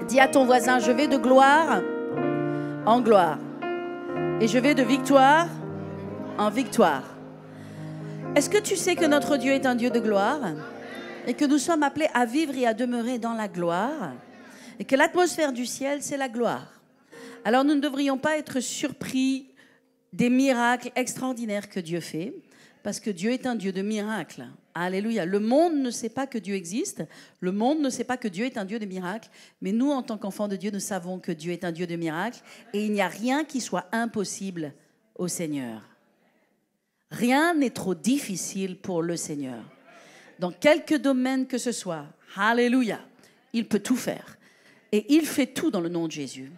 Dis à ton voisin, je vais de gloire en gloire. Et je vais de victoire en victoire. Est-ce que tu sais que notre Dieu est un Dieu de gloire? Et que nous sommes appelés à vivre et à demeurer dans la gloire? Et que l'atmosphère du ciel, c'est la gloire. Alors nous ne devrions pas être surpris des miracles extraordinaires que Dieu fait, parce que Dieu est un Dieu de miracles. Alléluia. Le monde ne sait pas que Dieu existe. Le monde ne sait pas que Dieu est un Dieu de miracles. Mais nous, en tant qu'enfants de Dieu, nous savons que Dieu est un Dieu de miracles. Et il n'y a rien qui soit impossible au Seigneur. Rien n'est trop difficile pour le Seigneur. Dans quelque domaine que ce soit, alléluia, il peut tout faire. Et il fait tout dans le nom de Jésus.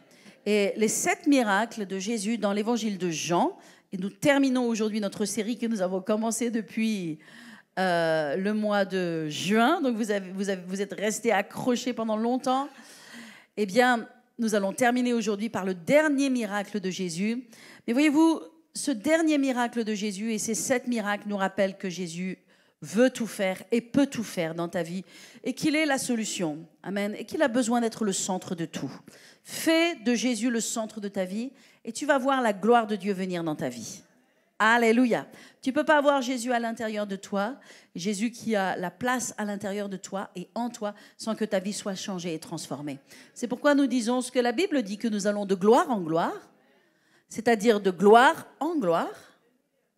Et les 7 miracles de Jésus dans l'évangile de Jean, et nous terminons aujourd'hui notre série que nous avons commencée depuis le mois de juin, donc vous êtes restés accrochés pendant longtemps. Eh bien, nous allons terminer aujourd'hui par le dernier miracle de Jésus. Mais voyez-vous, ce dernier miracle de Jésus et ces 7 miracles nous rappellent que Jésus veut tout faire et peut tout faire dans ta vie et qu'il est la solution. Amen. Et qu'il a besoin d'être le centre de tout. Fais de Jésus le centre de ta vie et tu vas voir la gloire de Dieu venir dans ta vie. Alléluia. Tu ne peux pas avoir Jésus à l'intérieur de toi, Jésus qui a la place à l'intérieur de toi et en toi, sans que ta vie soit changée et transformée. C'est pourquoi nous disons ce que la Bible dit, que nous allons de gloire en gloire, c'est-à-dire de gloire en gloire.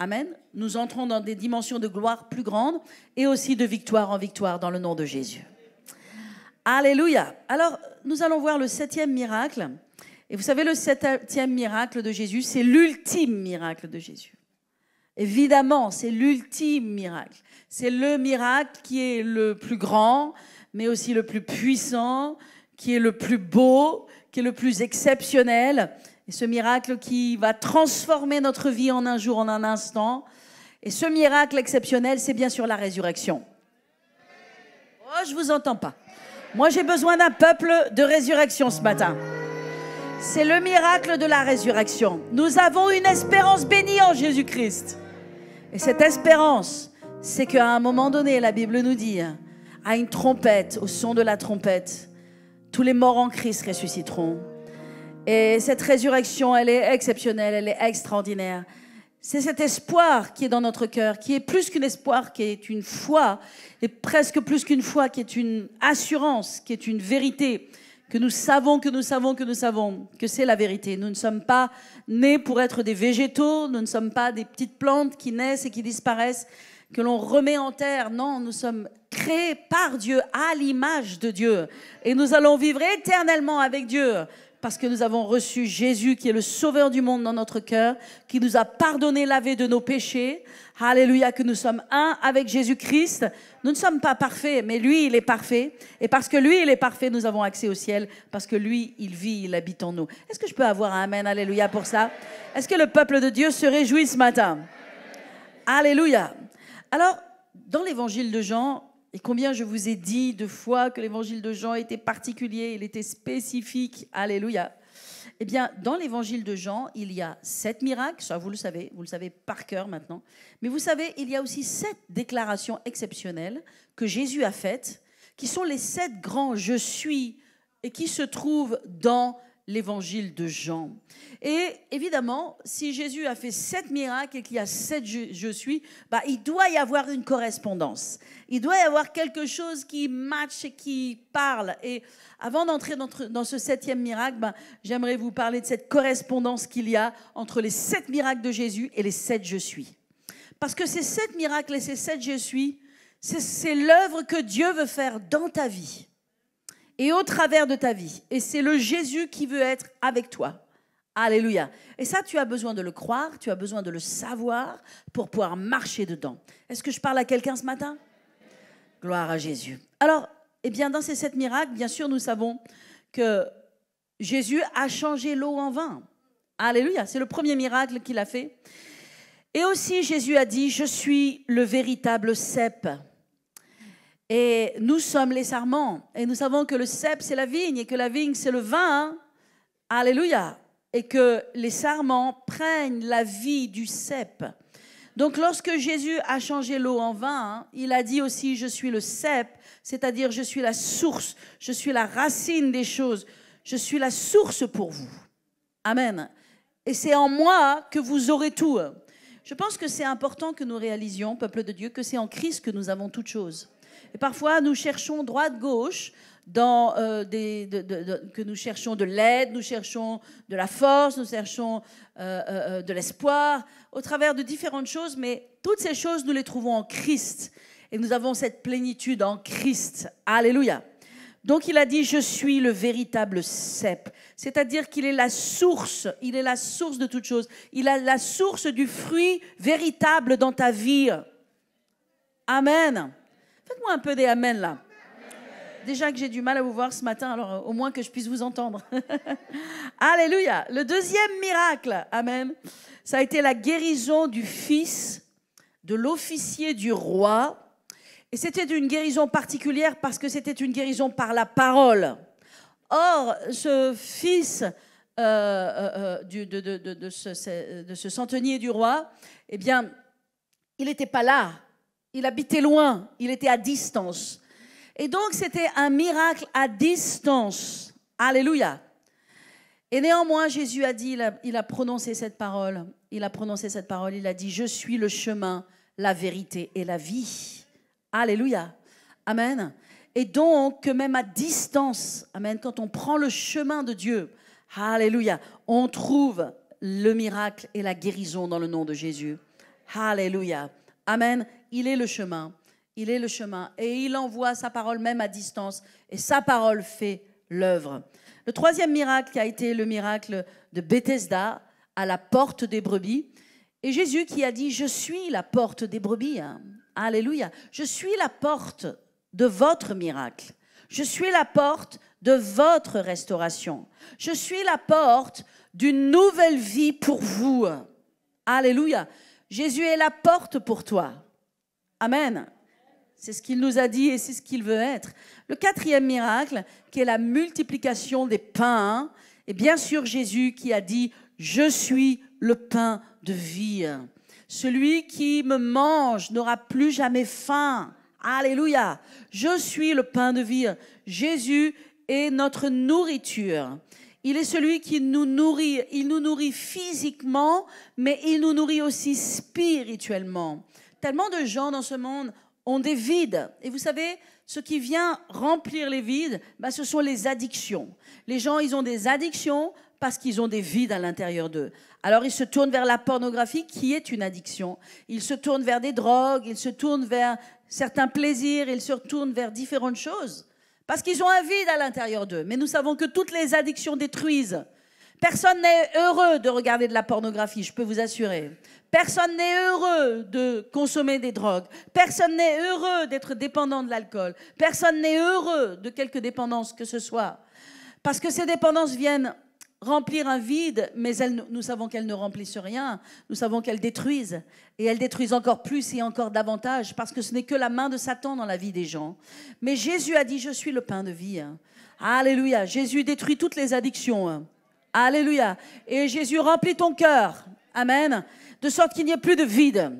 Amen. Nous entrons dans des dimensions de gloire plus grandes et aussi de victoire en victoire dans le nom de Jésus. Alléluia. Alors, nous allons voir le 7e miracle. Et vous savez, le 7e miracle de Jésus, c'est l'ultime miracle de Jésus. Évidemment, c'est l'ultime miracle. C'est le miracle qui est le plus grand, mais aussi le plus puissant, qui est le plus beau, qui est le plus exceptionnel. Et ce miracle qui va transformer notre vie en un jour, en un instant. Et ce miracle exceptionnel, c'est bien sûr la résurrection. Oh, je ne vous entends pas. Moi, j'ai besoin d'un peuple de résurrection ce matin. C'est le miracle de la résurrection. Nous avons une espérance bénie en Jésus-Christ. Et cette espérance, c'est qu'à un moment donné, la Bible nous dit, à une trompette, au son de la trompette, tous les morts en Christ ressusciteront. Et cette résurrection, elle est exceptionnelle, elle est extraordinaire. C'est cet espoir qui est dans notre cœur, qui est plus qu'un espoir, qui est une foi, et presque plus qu'une foi, qui est une assurance, qui est une vérité, que nous savons que c'est la vérité. Nous ne sommes pas nés pour être des végétaux, nous ne sommes pas des petites plantes qui naissent et qui disparaissent, que l'on remet en terre. Non, nous sommes créés par Dieu, à l'image de Dieu. Et nous allons vivre éternellement avec Dieu, parce que nous avons reçu Jésus, qui est le sauveur du monde dans notre cœur, qui nous a pardonné, lavé de nos péchés. Alléluia, que nous sommes un avec Jésus-Christ. Nous ne sommes pas parfaits, mais lui, il est parfait. Et parce que lui, il est parfait, nous avons accès au ciel. Parce que lui, il vit, il habite en nous. Est-ce que je peux avoir un amen, alléluia, pour ça? Est-ce que le peuple de Dieu se réjouit ce matin? Alléluia. Alors, dans l'évangile de Jean, et combien je vous ai dit de fois que l'évangile de Jean était particulier, il était spécifique, alléluia. Eh bien, dans l'évangile de Jean, il y a 7 miracles, ça vous le savez par cœur maintenant. Mais vous savez, il y a aussi 7 déclarations exceptionnelles que Jésus a faites, qui sont les 7 grands « je suis » et qui se trouvent dans l'évangile de Jean. Et évidemment, si Jésus a fait 7 miracles et qu'il y a 7 je suis, il doit y avoir une correspondance. Il doit y avoir quelque chose qui matche et qui parle. Et avant d'entrer dans ce 7e miracle, j'aimerais vous parler de cette correspondance qu'il y a entre les 7 miracles de Jésus et les 7 je suis. Parce que ces 7 miracles et ces 7 je suis, c'est l'œuvre que Dieu veut faire dans ta vie et au travers de ta vie. Et c'est le Jésus qui veut être avec toi. Alléluia. Et ça, tu as besoin de le croire, tu as besoin de le savoir pour pouvoir marcher dedans. Est-ce que je parle à quelqu'un ce matin? Gloire à Jésus. Alors, eh bien, dans ces 7 miracles, bien sûr, nous savons que Jésus a changé l'eau en vin. Alléluia. C'est le premier miracle qu'il a fait. Et aussi, Jésus a dit, je suis le véritable cep. Et nous sommes les sarments. Et nous savons que le cep, c'est la vigne. Et que la vigne, c'est le vin. Alléluia. Et que les sarments prennent la vie du cep. Donc lorsque Jésus a changé l'eau en vin, il a dit aussi, je suis le cep, c'est-à-dire je suis la source, je suis la racine des choses, je suis la source pour vous. Amen. Et c'est en moi que vous aurez tout. Je pense que c'est important que nous réalisions, peuple de Dieu, que c'est en Christ que nous avons toutes choses. Et parfois, nous cherchons droite-gauche, que nous cherchons de l'aide, nous cherchons de la force, nous cherchons de l'espoir, au travers de différentes choses, mais toutes ces choses, nous les trouvons en Christ. Et nous avons cette plénitude en Christ. Alléluia. Donc il a dit, je suis le véritable cep. C'est-à-dire qu'il est la source, il est la source de toutes choses. Il est la source du fruit véritable dans ta vie. Amen. Faites-moi un peu des amen là. Déjà que j'ai du mal à vous voir ce matin, alors au moins que je puisse vous entendre. Alléluia. Le deuxième miracle, amen, ça a été la guérison du fils de l'officier du roi. Et c'était une guérison particulière parce que c'était une guérison par la parole. Or, ce fils de ce centenier du roi, eh bien, il n'était pas là. Il habitait loin. Il était à distance. Et donc, c'était un miracle à distance. Alléluia. Et néanmoins, Jésus a dit, il a prononcé cette parole. Il a prononcé cette parole. Il a dit, je suis le chemin, la vérité et la vie. Alléluia. Amen. Et donc, même à distance, amen, quand on prend le chemin de Dieu, alléluia, on trouve le miracle et la guérison dans le nom de Jésus. Alléluia. Amen. Il est le chemin. Il est le chemin et il envoie sa parole même à distance et sa parole fait l'œuvre. Le troisième miracle qui a été le miracle de Bethesda à la porte des brebis. Et Jésus qui a dit, je suis la porte des brebis. Alléluia. Je suis la porte de votre miracle. Je suis la porte de votre restauration. Je suis la porte d'une nouvelle vie pour vous. Alléluia. Jésus est la porte pour toi. Amen. C'est ce qu'il nous a dit et c'est ce qu'il veut être. Le quatrième miracle, qui est la multiplication des pains, et bien sûr Jésus qui a dit « Je suis le pain de vie. Celui qui me mange n'aura plus jamais faim. » Alléluia. Je suis le pain de vie. Jésus est notre nourriture. Il est celui qui nous nourrit. Il nous nourrit physiquement, mais il nous nourrit aussi spirituellement. Tellement de gens dans ce monde ont des vides. Et vous savez, ce qui vient remplir les vides, ce sont les addictions. Les gens, ils ont des addictions parce qu'ils ont des vides à l'intérieur d'eux. Alors, ils se tournent vers la pornographie, qui est une addiction. Ils se tournent vers des drogues, ils se tournent vers certains plaisirs, ils se tournent vers différentes choses. Parce qu'ils ont un vide à l'intérieur d'eux. Mais nous savons que toutes les addictions détruisent. Personne n'est heureux de regarder de la pornographie, je peux vous assurer. Personne n'est heureux de consommer des drogues. Personne n'est heureux d'être dépendant de l'alcool. Personne n'est heureux de quelque dépendance que ce soit. Parce que ces dépendances viennent remplir un vide, mais nous savons qu'elles ne remplissent rien. Nous savons qu'elles détruisent. Et elles détruisent encore plus et encore davantage, parce que ce n'est que la main de Satan dans la vie des gens. Mais Jésus a dit, je suis le pain de vie. Alléluia. Jésus détruit toutes les addictions. Alléluia. Et Jésus remplit ton cœur. Amen. De sorte qu'il n'y ait plus de vide.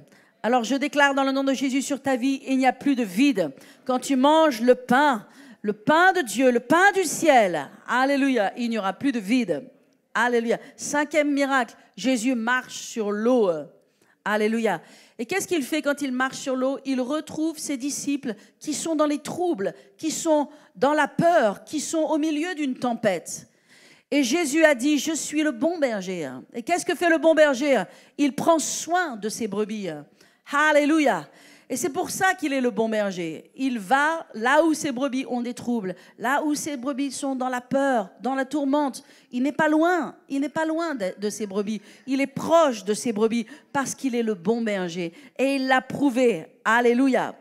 Alors je déclare dans le nom de Jésus sur ta vie, il n'y a plus de vide. Quand tu manges le pain de Dieu, le pain du ciel, alléluia, il n'y aura plus de vide. Alléluia. Cinquième miracle, Jésus marche sur l'eau. Alléluia. Et qu'est-ce qu'il fait quand il marche sur l'eau? Il retrouve ses disciples qui sont dans les troubles, qui sont dans la peur, qui sont au milieu d'une tempête. Et Jésus a dit, je suis le bon berger. Et qu'est-ce que fait le bon berger? Il prend soin de ses brebis. Alléluia. Et c'est pour ça qu'il est le bon berger. Il va là où ses brebis ont des troubles, là où ses brebis sont dans la peur, dans la tourmente. Il n'est pas loin, de ses brebis. Il est proche de ses brebis parce qu'il est le bon berger. Et il l'a prouvé. Alléluia.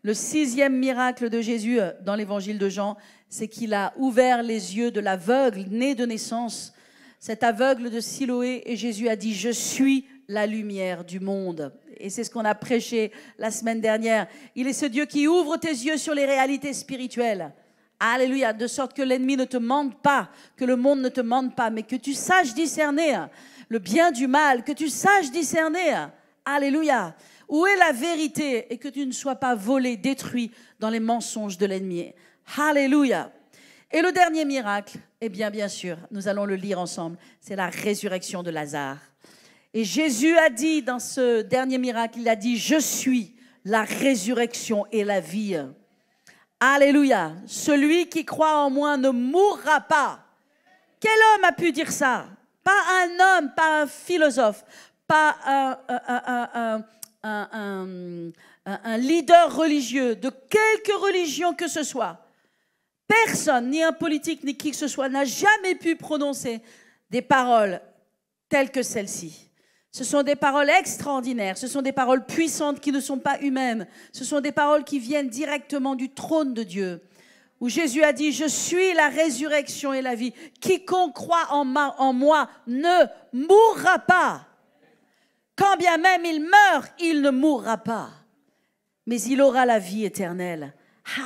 Le sixième miracle de Jésus dans l'évangile de Jean, c'est qu'il a ouvert les yeux de l'aveugle né de naissance, cet aveugle de Siloé, et Jésus a dit « Je suis la lumière du monde ». Et c'est ce qu'on a prêché la semaine dernière. Il est ce Dieu qui ouvre tes yeux sur les réalités spirituelles. Alléluia, de sorte que l'ennemi ne te mente pas, que le monde ne te mente pas, mais que tu saches discerner le bien du mal, que tu saches discerner, Alléluia. Où est la vérité et que tu ne sois pas volé, détruit dans les mensonges de l'ennemi. Alléluia. Et le dernier miracle, eh bien sûr, nous allons le lire ensemble, c'est la résurrection de Lazare. Et Jésus a dit dans ce dernier miracle, il a dit, je suis la résurrection et la vie. Alléluia. Celui qui croit en moi ne mourra pas. Quel homme a pu dire ça? Pas un homme, pas un philosophe, pas un leader religieux de quelque religion que ce soit. Personne, ni un politique, ni qui que ce soit, n'a jamais pu prononcer des paroles telles que celles-ci. Ce sont des paroles extraordinaires, ce sont des paroles puissantes qui ne sont pas humaines. Ce sont des paroles qui viennent directement du trône de Dieu. Où Jésus a dit, je suis la résurrection et la vie. Quiconque croit en moi ne mourra pas. Quand bien même il meurt, il ne mourra pas. Mais il aura la vie éternelle.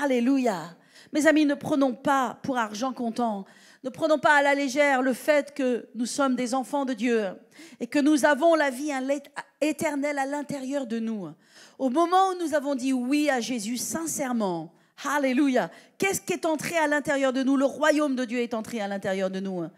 Alléluia. Mes amis, ne prenons pas pour argent comptant, ne prenons pas à la légère le fait que nous sommes des enfants de Dieu et que nous avons la vie éternelle à l'intérieur de nous. Au moment où nous avons dit oui à Jésus sincèrement, alléluia, qu'est-ce qui est entré à l'intérieur de nous? Le royaume de Dieu est entré à l'intérieur de nous.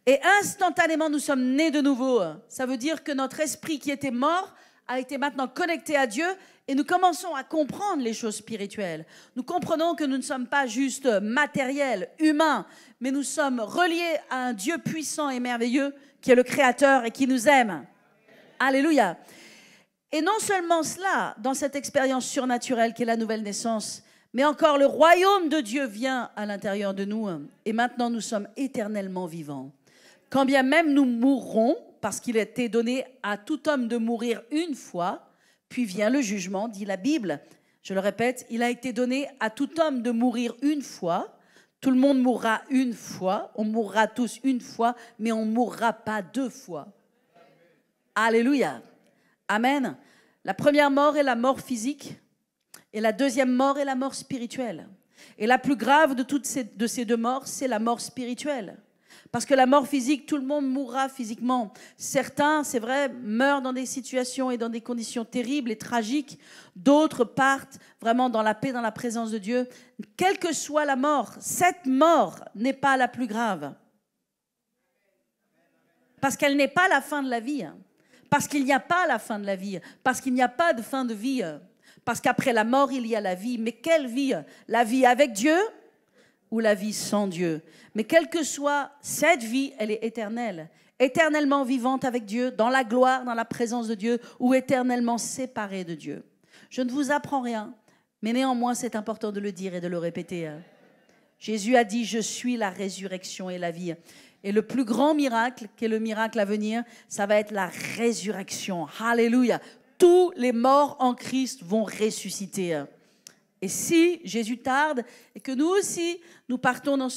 Et instantanément, nous sommes nés de nouveau. Ça veut dire que notre esprit qui était mort a été maintenant connecté à Dieu et nous commençons à comprendre les choses spirituelles. Nous comprenons que nous ne sommes pas juste matériels, humains, mais nous sommes reliés à un Dieu puissant et merveilleux qui est le Créateur et qui nous aime. Alléluia. Et non seulement cela, dans cette expérience surnaturelle qui est la nouvelle naissance, mais encore le royaume de Dieu vient à l'intérieur de nous et maintenant nous sommes éternellement vivants. Quand bien même nous mourrons, parce qu'il a été donné à tout homme de mourir une fois, puis vient le jugement, dit la Bible. Je le répète, il a été donné à tout homme de mourir une fois. Tout le monde mourra une fois, on mourra tous une fois, mais on ne mourra pas deux fois. Alléluia. Amen. La première mort est la mort physique et la deuxième mort est la mort spirituelle. Et la plus grave de ces deux morts, c'est la mort spirituelle. Parce que la mort physique, tout le monde mourra physiquement. Certains, c'est vrai, meurent dans des situations et dans des conditions terribles et tragiques. D'autres partent vraiment dans la paix, dans la présence de Dieu. Quelle que soit la mort, cette mort n'est pas la plus grave. Parce qu'elle n'est pas la fin de la vie. Parce qu'il n'y a pas la fin de la vie. Parce qu'il n'y a pas de fin de vie. Parce qu'après la mort, il y a la vie. Mais quelle vie? La vie avec Dieu ou la vie sans Dieu. Mais quelle que soit cette vie, elle est éternelle. Éternellement vivante avec Dieu, dans la gloire, dans la présence de Dieu, ou éternellement séparée de Dieu. Je ne vous apprends rien, mais néanmoins, c'est important de le dire et de le répéter. Jésus a dit, je suis la résurrection et la vie. Et le plus grand miracle, qui est le miracle à venir, ça va être la résurrection. Alléluia. Tous les morts en Christ vont ressusciter. Et si Jésus tarde et que nous aussi, nous partons dans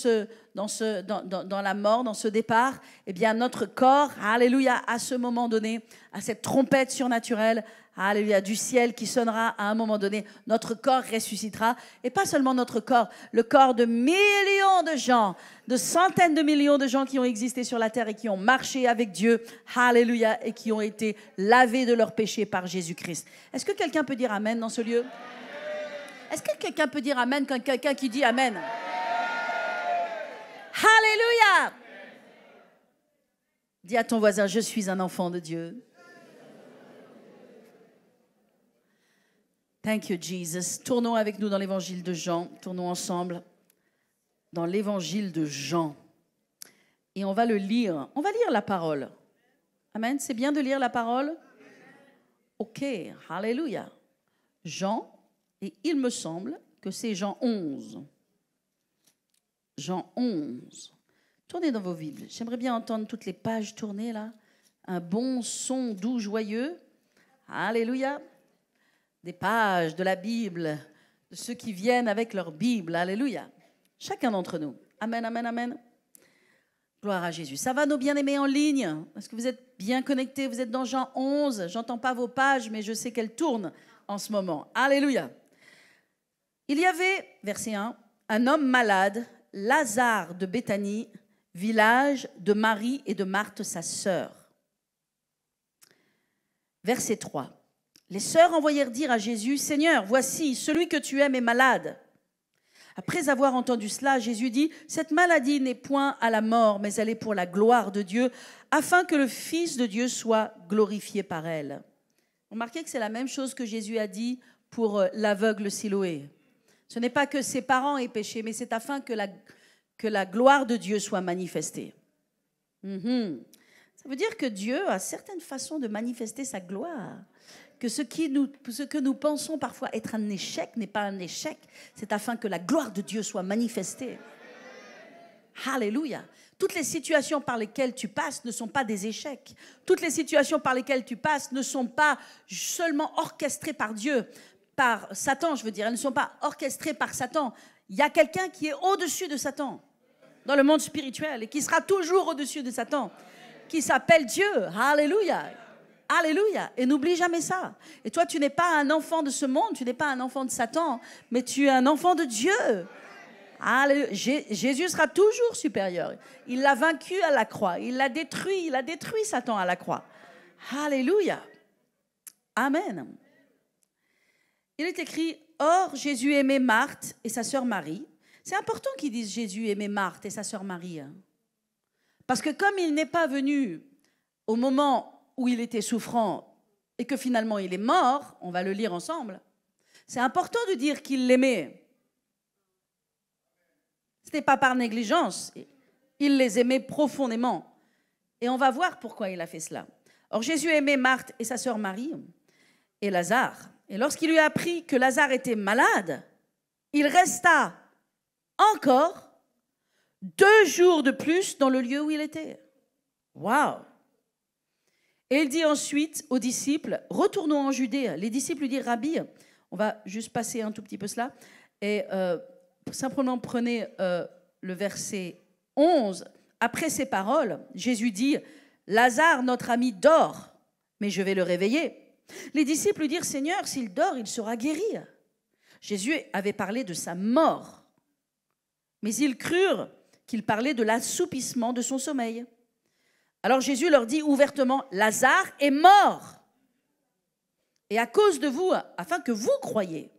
la mort, dans ce départ, eh bien notre corps, alléluia, à ce moment donné, à cette trompette surnaturelle, alléluia, du ciel qui sonnera à un moment donné, notre corps ressuscitera. Et pas seulement notre corps, le corps de millions de gens, de centaines de millions de gens qui ont existé sur la terre et qui ont marché avec Dieu, alléluia, et qui ont été lavés de leurs péchés par Jésus-Christ. Est-ce que quelqu'un peut dire amen dans ce lieu ? Est-ce que quelqu'un peut dire amen quand quelqu'un qui dit amen? Alléluia! Dis à ton voisin, je suis un enfant de Dieu. Thank you, Jesus. Tournons avec nous dans l'évangile de Jean. Tournons ensemble dans l'évangile de Jean. Et on va le lire. On va lire la parole. Amen. C'est bien de lire la parole? Ok. Alléluia. Jean. Et il me semble que c'est Jean 11. Jean 11. Tournez dans vos Bibles. J'aimerais bien entendre toutes les pages tourner là. Un bon son doux, joyeux. Alléluia. Des pages de la Bible, de ceux qui viennent avec leur Bible. Alléluia. Chacun d'entre nous. Amen, amen, amen. Gloire à Jésus. Ça va, nos bien-aimés en ligne? Est-ce que vous êtes bien connectés? Vous êtes dans Jean 11. J'entends pas vos pages, mais je sais qu'elles tournent en ce moment. Alléluia. Il y avait, verset 1, un homme malade, Lazare de Béthanie, village de Marie et de Marthe, sa sœur. Verset 3. Les sœurs envoyèrent dire à Jésus, « Seigneur, voici, celui que tu aimes est malade. » Après avoir entendu cela, Jésus dit, « Cette maladie n'est point à la mort, mais elle est pour la gloire de Dieu, afin que le Fils de Dieu soit glorifié par elle. » Remarquez que c'est la même chose que Jésus a dit pour l'aveugle Siloé. Ce n'est pas que ses parents aient péché, mais c'est afin que la gloire de Dieu soit manifestée. Ça veut dire que Dieu a certaines façons de manifester sa gloire. Que ce que nous pensons parfois être un échec n'est pas un échec. C'est afin que la gloire de Dieu soit manifestée. Alléluia. Toutes les situations par lesquelles tu passes ne sont pas des échecs. Toutes les situations par lesquelles tu passes ne sont pas seulement orchestrées par Dieu, par Satan, je veux dire. Elles ne sont pas orchestrées par Satan. Il y a quelqu'un qui est au-dessus de Satan dans le monde spirituel et qui sera toujours au-dessus de Satan, qui s'appelle Dieu. Alléluia. Alléluia. Et n'oublie jamais ça. Et toi, tu n'es pas un enfant de ce monde, tu n'es pas un enfant de Satan, mais tu es un enfant de Dieu. Alléluia. Jésus sera toujours supérieur. Il l'a vaincu à la croix. Il a détruit Satan à la croix. Alléluia. Amen. Il est écrit, « Or, Jésus aimait Marthe et sa sœur Marie. » C'est important qu'ils disent Jésus aimait Marthe et sa sœur Marie. Parce que comme il n'est pas venu au moment où il était souffrant et que finalement il est mort, on va le lire ensemble, c'est important de dire qu'il l'aimait. Ce n'est pas par négligence, il les aimait profondément. Et on va voir pourquoi il a fait cela. Or Jésus aimait Marthe et sa sœur Marie et Lazare. Et lorsqu'il lui a appris que Lazare était malade, il resta encore 2 jours de plus dans le lieu où il était. Waouh! Et il dit ensuite aux disciples, retournons en Judée. Les disciples lui disent, Rabbi, on va juste passer un tout petit peu cela, et simplement prenez le verset 11. Après ces paroles, Jésus dit, Lazare, notre ami, dort, mais je vais le réveiller. Les disciples lui dirent, Seigneur, s'il dort, il sera guéri. Jésus avait parlé de sa mort, mais ils crurent qu'il parlait de l'assoupissement de son sommeil. Alors Jésus leur dit ouvertement, Lazare est mort. Et à cause de vous, afin que vous croyiez,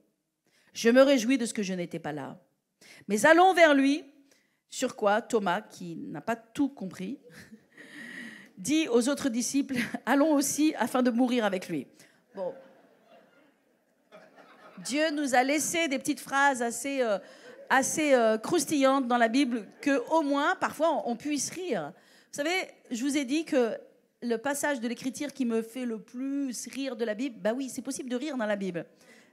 je me réjouis de ce que je n'étais pas là. Mais allons vers lui, sur quoi Thomas, qui n'a pas tout compris, dit aux autres disciples, allons aussi afin de mourir avec lui. Bon. Dieu nous a laissé des petites phrases assez croustillantes dans la Bible qu'au moins, parfois, on puisse rire. Vous savez, je vous ai dit que le passage de l'Écriture qui me fait le plus rire de la Bible, bah oui, c'est possible de rire dans la Bible.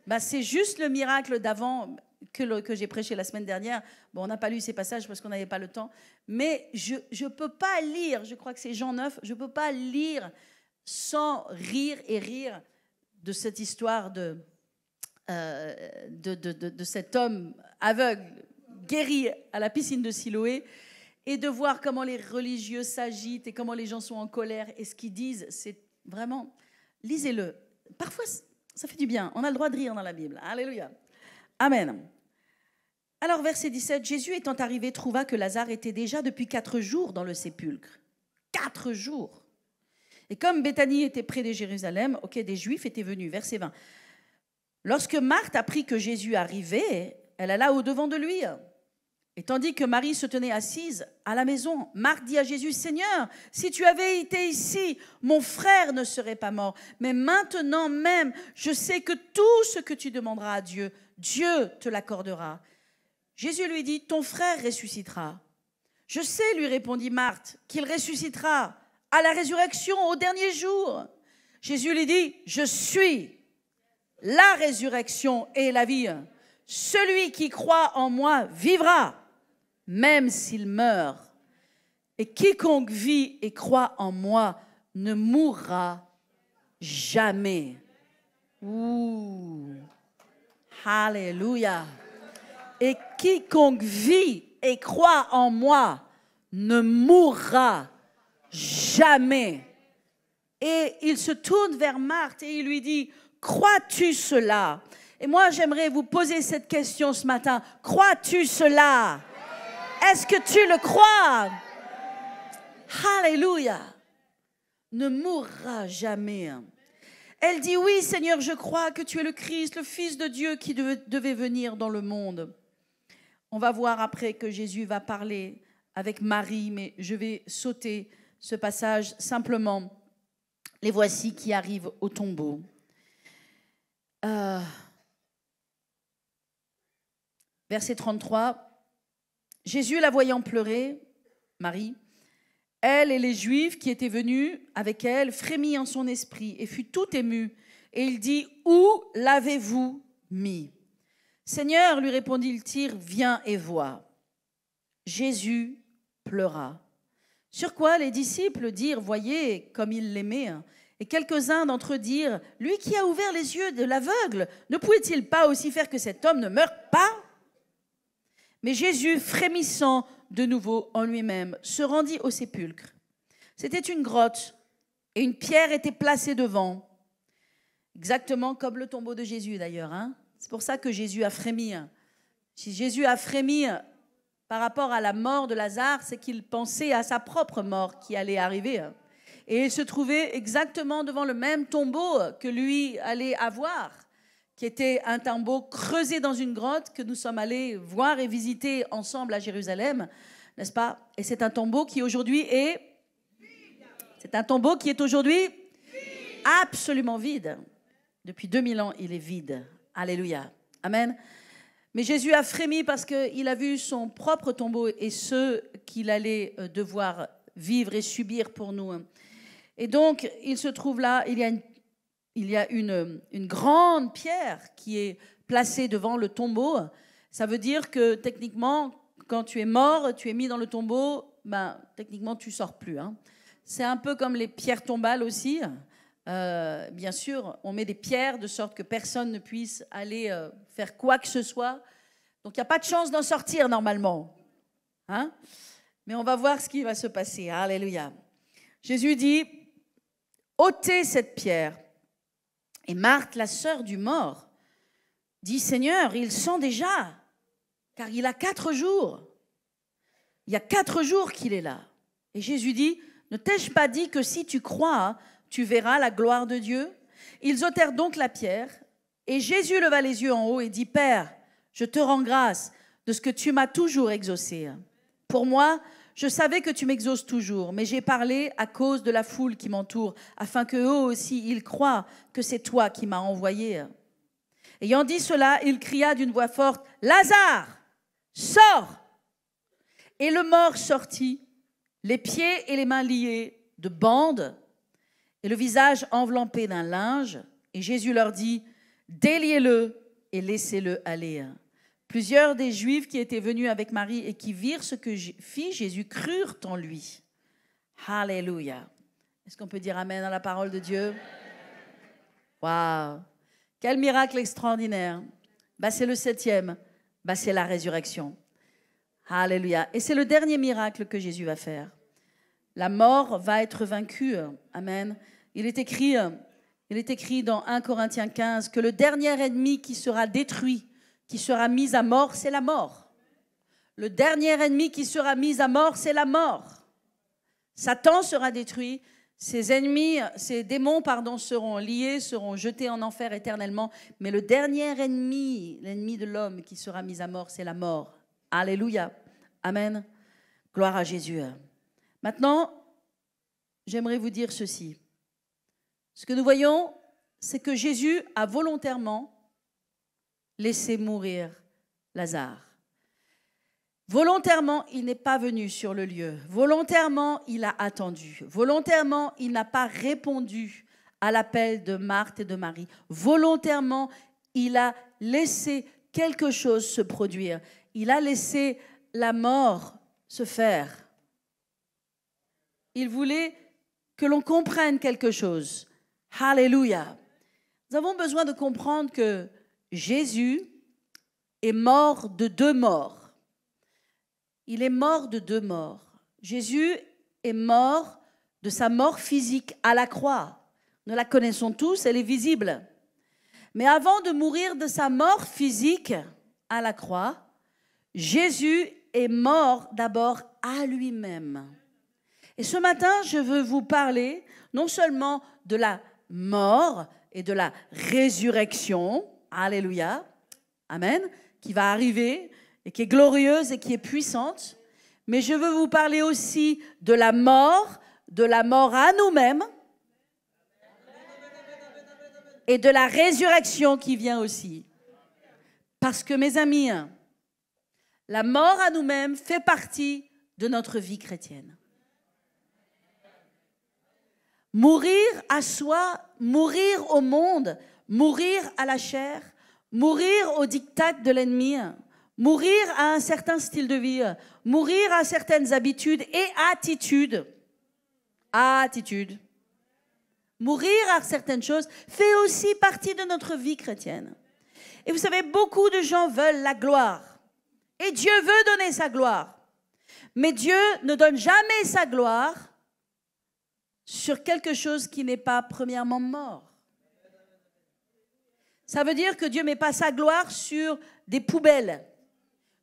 Bah, c'est juste le miracle d'avant que j'ai prêché la semaine dernière. Bon, on n'a pas lu ces passages parce qu'on n'avait pas le temps. Mais je ne peux pas lire, je crois que c'est Jean 9, je ne peux pas lire sans rire et rire de cette histoire de cet homme aveugle guéri à la piscine de Siloé. Et de voir comment les religieux s'agitent et comment les gens sont en colère. Et ce qu'ils disent, c'est vraiment... Lisez-le. Parfois, ça fait du bien. On a le droit de rire dans la Bible. Alléluia. Amen. Alors, verset 17, Jésus étant arrivé, trouva que Lazare était déjà depuis 4 jours dans le sépulcre. 4 jours. Et comme Béthanie était près de Jérusalem, des Juifs étaient venus. Verset 20. Lorsque Marthe apprit que Jésus arrivait, elle alla au-devant de lui. Et tandis que Marie se tenait assise à la maison, Marthe dit à Jésus, « Seigneur, si tu avais été ici, mon frère ne serait pas mort. Mais maintenant même, je sais que tout ce que tu demanderas à Dieu, Dieu te l'accordera. » Jésus lui dit, « Ton frère ressuscitera. » « Je sais, lui répondit Marthe, qu'il ressuscitera à la résurrection au dernier jour. » Jésus lui dit, « Je suis la résurrection et la vie. Celui qui croit en moi vivra, même s'il meurt. Et quiconque vit et croit en moi ne mourra jamais. » Ouh. Alléluia. Et quiconque vit et croit en moi ne mourra jamais. Et il se tourne vers Marthe et il lui dit, « Crois-tu cela ?» Et moi, j'aimerais vous poser cette question ce matin. Crois-tu cela? Est-ce que tu le crois? Alléluia. Ne mourra jamais. Elle dit, oui Seigneur, je crois que tu es le Christ, le Fils de Dieu qui devait venir dans le monde. On va voir après que Jésus va parler avec Marie, mais je vais sauter ce passage simplement. Les voici qui arrivent au tombeau. Verset 33. Jésus, la voyant pleurer, Marie, elle et les Juifs qui étaient venus avec elle, frémit en son esprit et fut tout ému. Et il dit, où l'avez-vous mis? Seigneur, lui répondit-il, viens et vois. Jésus pleura. Sur quoi les disciples dirent, voyez comme il l'aimait. Et quelques-uns d'entre eux dirent, lui qui a ouvert les yeux de l'aveugle, ne pouvait-il pas aussi faire que cet homme ne meure pas? Mais Jésus, frémissant de nouveau en lui-même, se rendit au sépulcre. C'était une grotte et une pierre était placée devant, exactement comme le tombeau de Jésus d'ailleurs. C'est pour ça que Jésus a frémi. Si Jésus a frémi par rapport à la mort de Lazare, c'est qu'il pensait à sa propre mort qui allait arriver. Et il se trouvait exactement devant le même tombeau que lui allait avoir, qui était un tombeau creusé dans une grotte que nous sommes allés voir et visiter ensemble à Jérusalem, n'est-ce pas? Et c'est un tombeau qui aujourd'hui est... C'est un tombeau qui est aujourd'hui absolument vide. Depuis 2000 ans, il est vide. Alléluia. Amen. Mais Jésus a frémi parce qu'il a vu son propre tombeau et ceux qu'il allait devoir vivre et subir pour nous. Et donc, il se trouve là, il y a une grande pierre qui est placée devant le tombeau. Ça veut dire que techniquement, quand tu es mort, tu es mis dans le tombeau, techniquement, tu ne sors plus. C'est un peu comme les pierres tombales aussi. Bien sûr, on met des pierres de sorte que personne ne puisse aller faire quoi que ce soit. Donc, il n'y a pas de chance d'en sortir normalement. Mais on va voir ce qui va se passer. Alléluia. Jésus dit, ôtez cette pierre. Et Marthe, la sœur du mort, dit, Seigneur, il sent déjà, car il a 4 jours. Il y a 4 jours qu'il est là. Et Jésus dit, ne t'ai-je pas dit que si tu crois, tu verras la gloire de Dieu? Ils ôtèrent donc la pierre, et Jésus leva les yeux en haut et dit, Père, je te rends grâce de ce que tu m'as toujours exaucé. Pour moi, je savais que tu m'exauces toujours, mais j'ai parlé à cause de la foule qui m'entoure, afin qu'eux aussi, ils croient que c'est toi qui m'as envoyé. Ayant dit cela, il cria d'une voix forte, Lazare, sors! Et le mort sortit, les pieds et les mains liés de bandes, et le visage enveloppé d'un linge. Et Jésus leur dit, déliez-le et laissez-le aller. Plusieurs des Juifs qui étaient venus avec Marie et qui virent ce que fit Jésus crurent en lui. Alléluia. Est-ce qu'on peut dire amen à la parole de Dieu? Waouh! Quel miracle extraordinaire. C'est le 7e. C'est la résurrection. Alléluia. Et c'est le dernier miracle que Jésus va faire. La mort va être vaincue. Amen. Il est écrit dans 1 Corinthiens 15 que le dernier ennemi qui sera détruit, qui sera mis à mort, c'est la mort. Le dernier ennemi qui sera mis à mort, c'est la mort. Satan sera détruit, ses ennemis, ses démons, seront liés, seront jetés en enfer éternellement. Mais le dernier ennemi, l'ennemi de l'homme qui sera mis à mort, c'est la mort. Alléluia. Amen. Gloire à Jésus. Maintenant, j'aimerais vous dire ceci. Ce que nous voyons, c'est que Jésus a volontairement laissé mourir Lazare. Volontairement, il n'est pas venu sur le lieu. Volontairement, il a attendu. Volontairement, il n'a pas répondu à l'appel de Marthe et de Marie. Volontairement, il a laissé quelque chose se produire. Il a laissé la mort se faire. Il voulait que l'on comprenne quelque chose. Alléluia. Nous avons besoin de comprendre que Jésus est mort de 2 morts. Il est mort de 2 morts. Jésus est mort de sa mort physique à la croix. Nous la connaissons tous, elle est visible. Mais avant de mourir de sa mort physique à la croix, Jésus est mort d'abord à lui-même. Et ce matin, je veux vous parler non seulement de la mort, et de la résurrection, alléluia, amen, qui va arriver et qui est glorieuse et qui est puissante. Mais je veux vous parler aussi de la mort à nous-mêmes et de la résurrection qui vient aussi. Parce que, mes amis, la mort à nous-mêmes fait partie de notre vie chrétienne. Mourir à soi, mourir au monde, mourir à la chair, mourir au diktat de l'ennemi, mourir à un certain style de vie, mourir à certaines habitudes et attitudes. Mourir à certaines choses fait aussi partie de notre vie chrétienne. Et vous savez, beaucoup de gens veulent la gloire. Et Dieu veut donner sa gloire. Mais Dieu ne donne jamais sa gloire sur quelque chose qui n'est pas premièrement mort. Ça veut dire que Dieu ne met pas sa gloire sur des poubelles.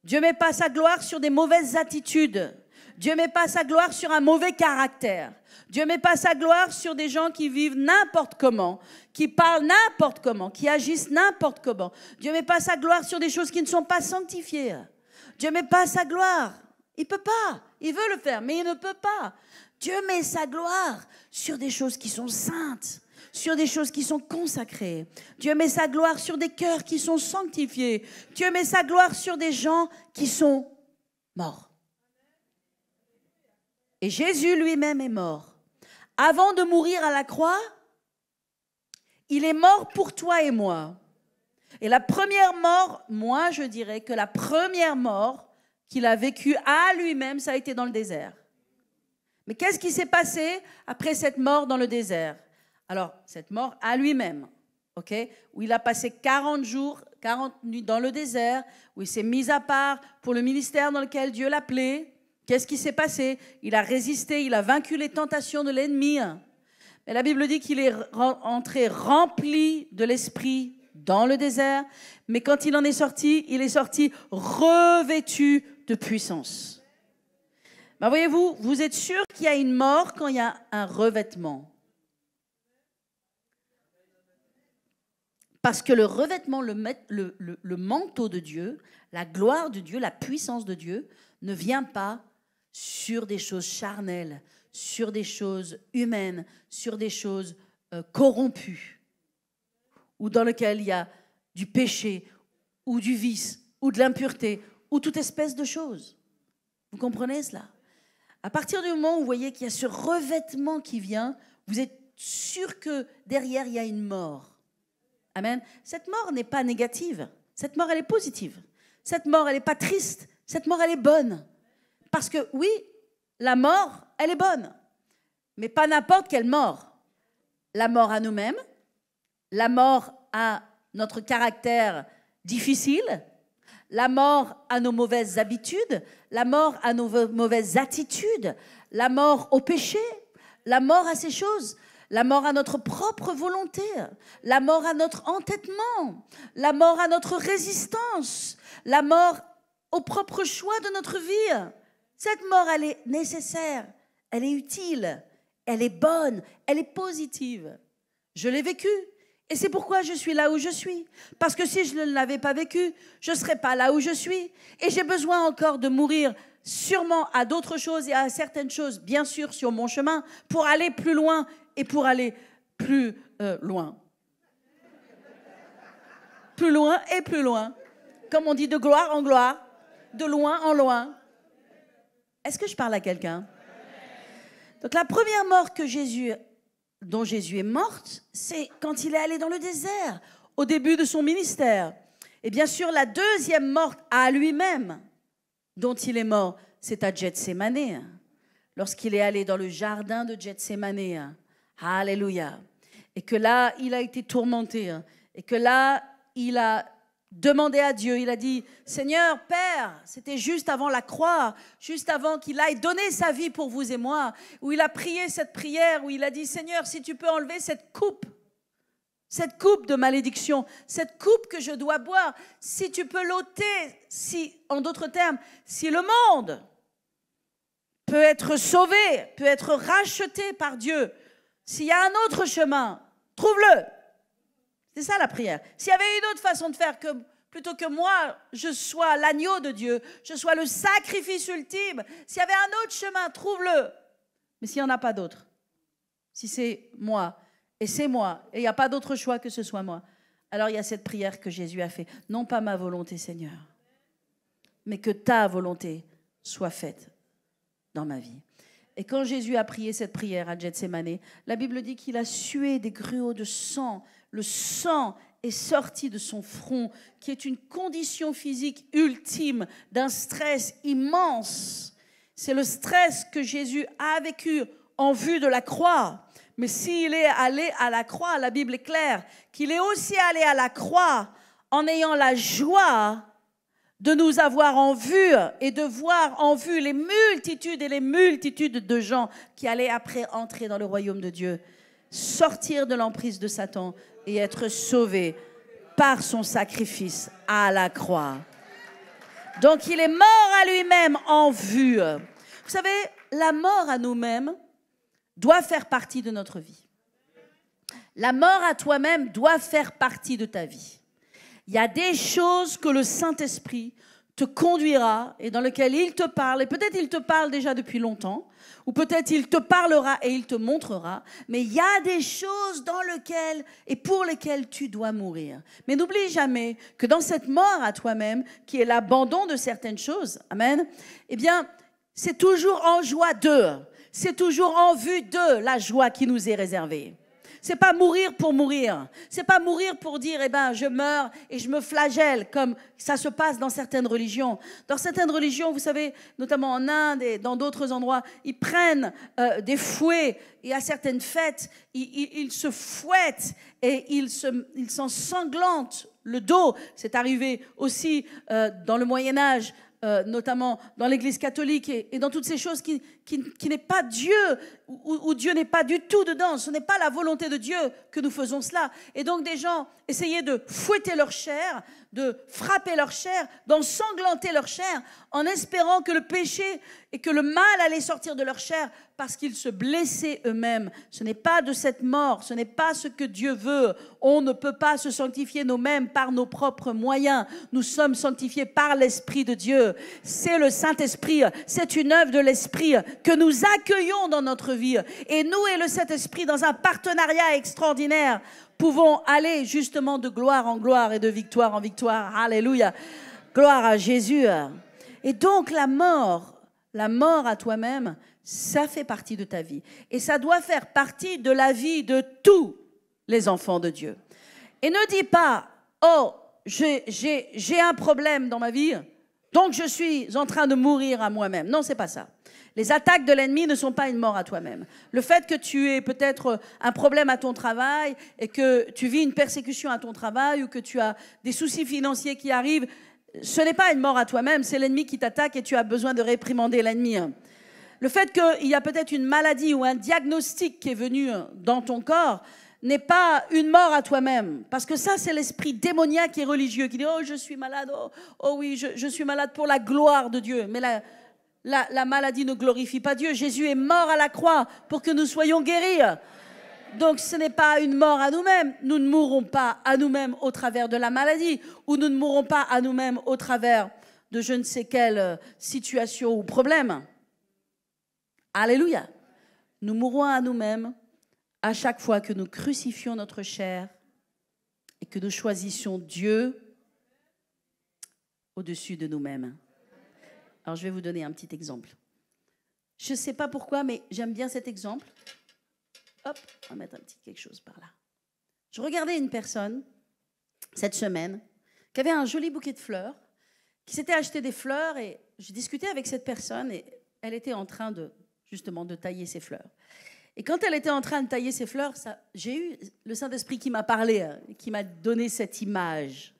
Dieu ne met pas sa gloire sur des mauvaises attitudes. Dieu ne met pas sa gloire sur un mauvais caractère. Dieu ne met pas sa gloire sur des gens qui vivent n'importe comment, qui parlent n'importe comment, qui agissent n'importe comment. Dieu ne met pas sa gloire sur des choses qui ne sont pas sanctifiées. Dieu ne met pas sa gloire. Il ne peut pas. Il veut le faire, mais il ne peut pas. Dieu met sa gloire sur des choses qui sont saintes, sur des choses qui sont consacrées. Dieu met sa gloire sur des cœurs qui sont sanctifiés. Dieu met sa gloire sur des gens qui sont morts. Et Jésus lui-même est mort. Avant de mourir à la croix, il est mort pour toi et moi. Et la première mort, moi je dirais que la première mort qu'il a vécue à lui-même, ça a été dans le désert. Mais qu'est-ce qui s'est passé après cette mort dans le désert? Alors, cette mort à lui-même, ok, où il a passé 40 jours, 40 nuits dans le désert, où il s'est mis à part pour le ministère dans lequel Dieu l'appelait. Qu'est-ce qui s'est passé? Il a résisté, il a vaincu les tentations de l'ennemi. Mais la Bible dit qu'il est entré rempli de l'Esprit dans le désert. Mais quand il en est sorti, il est sorti revêtu de puissance. Ben voyez-vous, vous êtes sûr qu'il y a une mort quand il y a un revêtement. Parce que le revêtement, le manteau de Dieu, la gloire de Dieu, la puissance de Dieu, ne vient pas sur des choses charnelles, sur des choses humaines, sur des choses corrompues, ou dans lesquelles il y a du péché, ou du vice, ou de l'impureté, ou toute espèce de choses. Vous comprenez cela? À partir du moment où vous voyez qu'il y a ce revêtement qui vient, vous êtes sûr que derrière, il y a une mort. Amen. Cette mort n'est pas négative. Cette mort, elle est positive. Cette mort, elle n'est pas triste. Cette mort, elle est bonne. Parce que oui, la mort, elle est bonne. Mais pas n'importe quelle mort. La mort à nous-mêmes, la mort à notre caractère difficile, la mort à nos mauvaises habitudes, la mort à nos mauvaises attitudes, la mort au péché, la mort à ces choses, la mort à notre propre volonté, la mort à notre entêtement, la mort à notre résistance, la mort au propre choix de notre vie. Cette mort, elle est nécessaire, elle est utile, elle est bonne, elle est positive. Je l'ai vécue. Et c'est pourquoi je suis là où je suis. Parce que si je ne l'avais pas vécu, je ne serais pas là où je suis. Et j'ai besoin encore de mourir sûrement à d'autres choses et à certaines choses, bien sûr, sur mon chemin, pour aller plus loin et pour aller plus loin. Plus loin et plus loin. Comme on dit, de gloire en gloire, de loin en loin. Est-ce que je parle à quelqu'un? Donc la première mort dont Jésus est morte, c'est quand il est allé dans le désert, au début de son ministère. Et bien sûr, la deuxième mort à lui-même, dont il est mort, c'est à Gethsémanée, lorsqu'il est allé dans le jardin de Gethsémanée. Alléluia. Et que là, il a été tourmenté. Et que là, il a demandé à Dieu, il a dit, Seigneur, Père, c'était juste avant la croix, juste avant qu'il aille donner sa vie pour vous et moi, où il a prié cette prière, où il a dit, Seigneur, si tu peux enlever cette coupe de malédiction, cette coupe que je dois boire, si tu peux l'ôter, si, en d'autres termes, si le monde peut être sauvé, peut être racheté par Dieu, s'il y a un autre chemin, trouve-le. C'est ça la prière. S'il y avait une autre façon de faire, que plutôt que moi, je sois l'agneau de Dieu, je sois le sacrifice ultime, s'il y avait un autre chemin, trouve-le. Mais s'il n'y en a pas d'autre, si c'est moi, et c'est moi, et il n'y a pas d'autre choix que ce soit moi, alors il y a cette prière que Jésus a fait. Non pas ma volonté, Seigneur, mais que ta volonté soit faite dans ma vie. Et quand Jésus a prié cette prière à Gethsémane, la Bible dit qu'il a sué des grumeaux de sang. Le sang est sorti de son front, qui est une condition physique ultime d'un stress immense. C'est le stress que Jésus a vécu en vue de la croix. Mais s'il est allé à la croix, la Bible est claire, qu'il est aussi allé à la croix en ayant la joie de nous avoir en vue et de voir en vue les multitudes et les multitudes de gens qui allaient après entrer dans le royaume de Dieu, sortir de l'emprise de Satan et être sauvés par son sacrifice à la croix. Donc il est mort à lui-même en vue. Vous savez, la mort à nous-mêmes doit faire partie de notre vie. La mort à toi-même doit faire partie de ta vie. Il y a des choses que le Saint-Esprit te conduira et dans lesquelles il te parle. Et peut-être il te parle déjà depuis longtemps, ou peut-être il te parlera et il te montrera. Mais il y a des choses dans lesquelles et pour lesquelles tu dois mourir. Mais n'oublie jamais que dans cette mort à toi-même, qui est l'abandon de certaines choses, amen, eh bien, c'est toujours en joie d'eux. C'est toujours en vue de la joie qui nous est réservée. C'est pas mourir pour mourir. C'est pas mourir pour dire, eh ben, je meurs et je me flagelle, comme ça se passe dans certaines religions. Dans certaines religions, vous savez, notamment en Inde et dans d'autres endroits, ils prennent des fouets et à certaines fêtes, ils se fouettent et ils s'ensanglantent le dos. C'est arrivé aussi dans le Moyen-Âge, notamment dans l'Église catholique et dans toutes ces choses qui n'est pas Dieu, où Dieu n'est pas du tout dedans. Ce n'est pas la volonté de Dieu que nous faisons cela. Et donc des gens essayaient de fouetter leur chair, de frapper leur chair, d'ensanglanter leur chair, en espérant que le péché et que le mal allait sortir de leur chair parce qu'ils se blessaient eux-mêmes. Ce n'est pas de cette mort, ce n'est pas ce que Dieu veut. On ne peut pas se sanctifier nous-mêmes par nos propres moyens. Nous sommes sanctifiés par l'Esprit de Dieu. C'est le Saint-Esprit, c'est une œuvre de l'Esprit que nous accueillons dans notre vie. Et nous et le Saint-Esprit, dans un partenariat extraordinaire, pouvons aller justement de gloire en gloire et de victoire en victoire. Alléluia. Gloire à Jésus. Et donc la mort à toi-même, ça fait partie de ta vie. Et ça doit faire partie de la vie de tous les enfants de Dieu. Et ne dis pas, oh, j'ai un problème dans ma vie, donc je suis en train de mourir à moi-même. Non, c'est pas ça. Les attaques de l'ennemi ne sont pas une mort à toi-même. Le fait que tu aies peut-être un problème à ton travail et que tu vis une persécution à ton travail ou que tu as des soucis financiers qui arrivent, ce n'est pas une mort à toi-même, c'est l'ennemi qui t'attaque et tu as besoin de réprimander l'ennemi. Le fait qu'il y a peut-être une maladie ou un diagnostic qui est venu dans ton corps n'est pas une mort à toi-même. Parce que ça, c'est l'esprit démoniaque et religieux qui dit « Oh, je suis malade, oh oui, je suis malade pour la gloire de Dieu. » Mais la maladie ne glorifie pas Dieu. Jésus est mort à la croix pour que nous soyons guéris. Donc ce n'est pas une mort à nous-mêmes. Nous ne mourrons pas à nous-mêmes au travers de la maladie, ou nous ne mourrons pas à nous-mêmes au travers de je ne sais quelle situation ou problème. Alléluia. Nous mourrons à nous-mêmes à chaque fois que nous crucifions notre chair et que nous choisissions Dieu au-dessus de nous-mêmes. Alors je vais vous donner un petit exemple. Je ne sais pas pourquoi, mais j'aime bien cet exemple. Hop, on va mettre un petit quelque chose par là. Je regardais une personne, cette semaine, qui avait un joli bouquet de fleurs, qui s'était acheté des fleurs, et je discutais avec cette personne, et elle était en train justement de tailler ses fleurs. Et quand elle était en train de tailler ses fleurs, j'ai eu le Saint-Esprit qui m'a parlé, qui m'a donné cette image.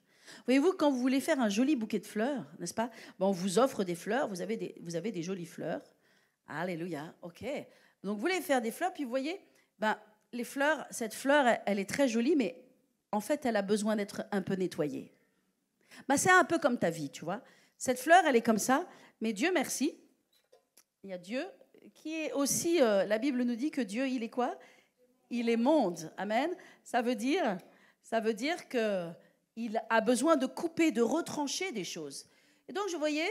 Voyez-vous, quand vous voulez faire un joli bouquet de fleurs, n'est-ce pas? On vous offre des fleurs, vous avez des jolies fleurs. Alléluia, ok. Donc vous voulez faire des fleurs, puis vous voyez, les fleurs, cette fleur, elle est très jolie, mais en fait, elle a besoin d'être un peu nettoyée. C'est un peu comme ta vie, tu vois. Cette fleur, elle est comme ça, mais Dieu merci, il y a Dieu qui est aussi, la Bible nous dit que Dieu, il est quoi? Il est monde, amen. Ça veut dire Ça veut dire qu'il a besoin de couper, de retrancher des choses. Et donc, je voyais,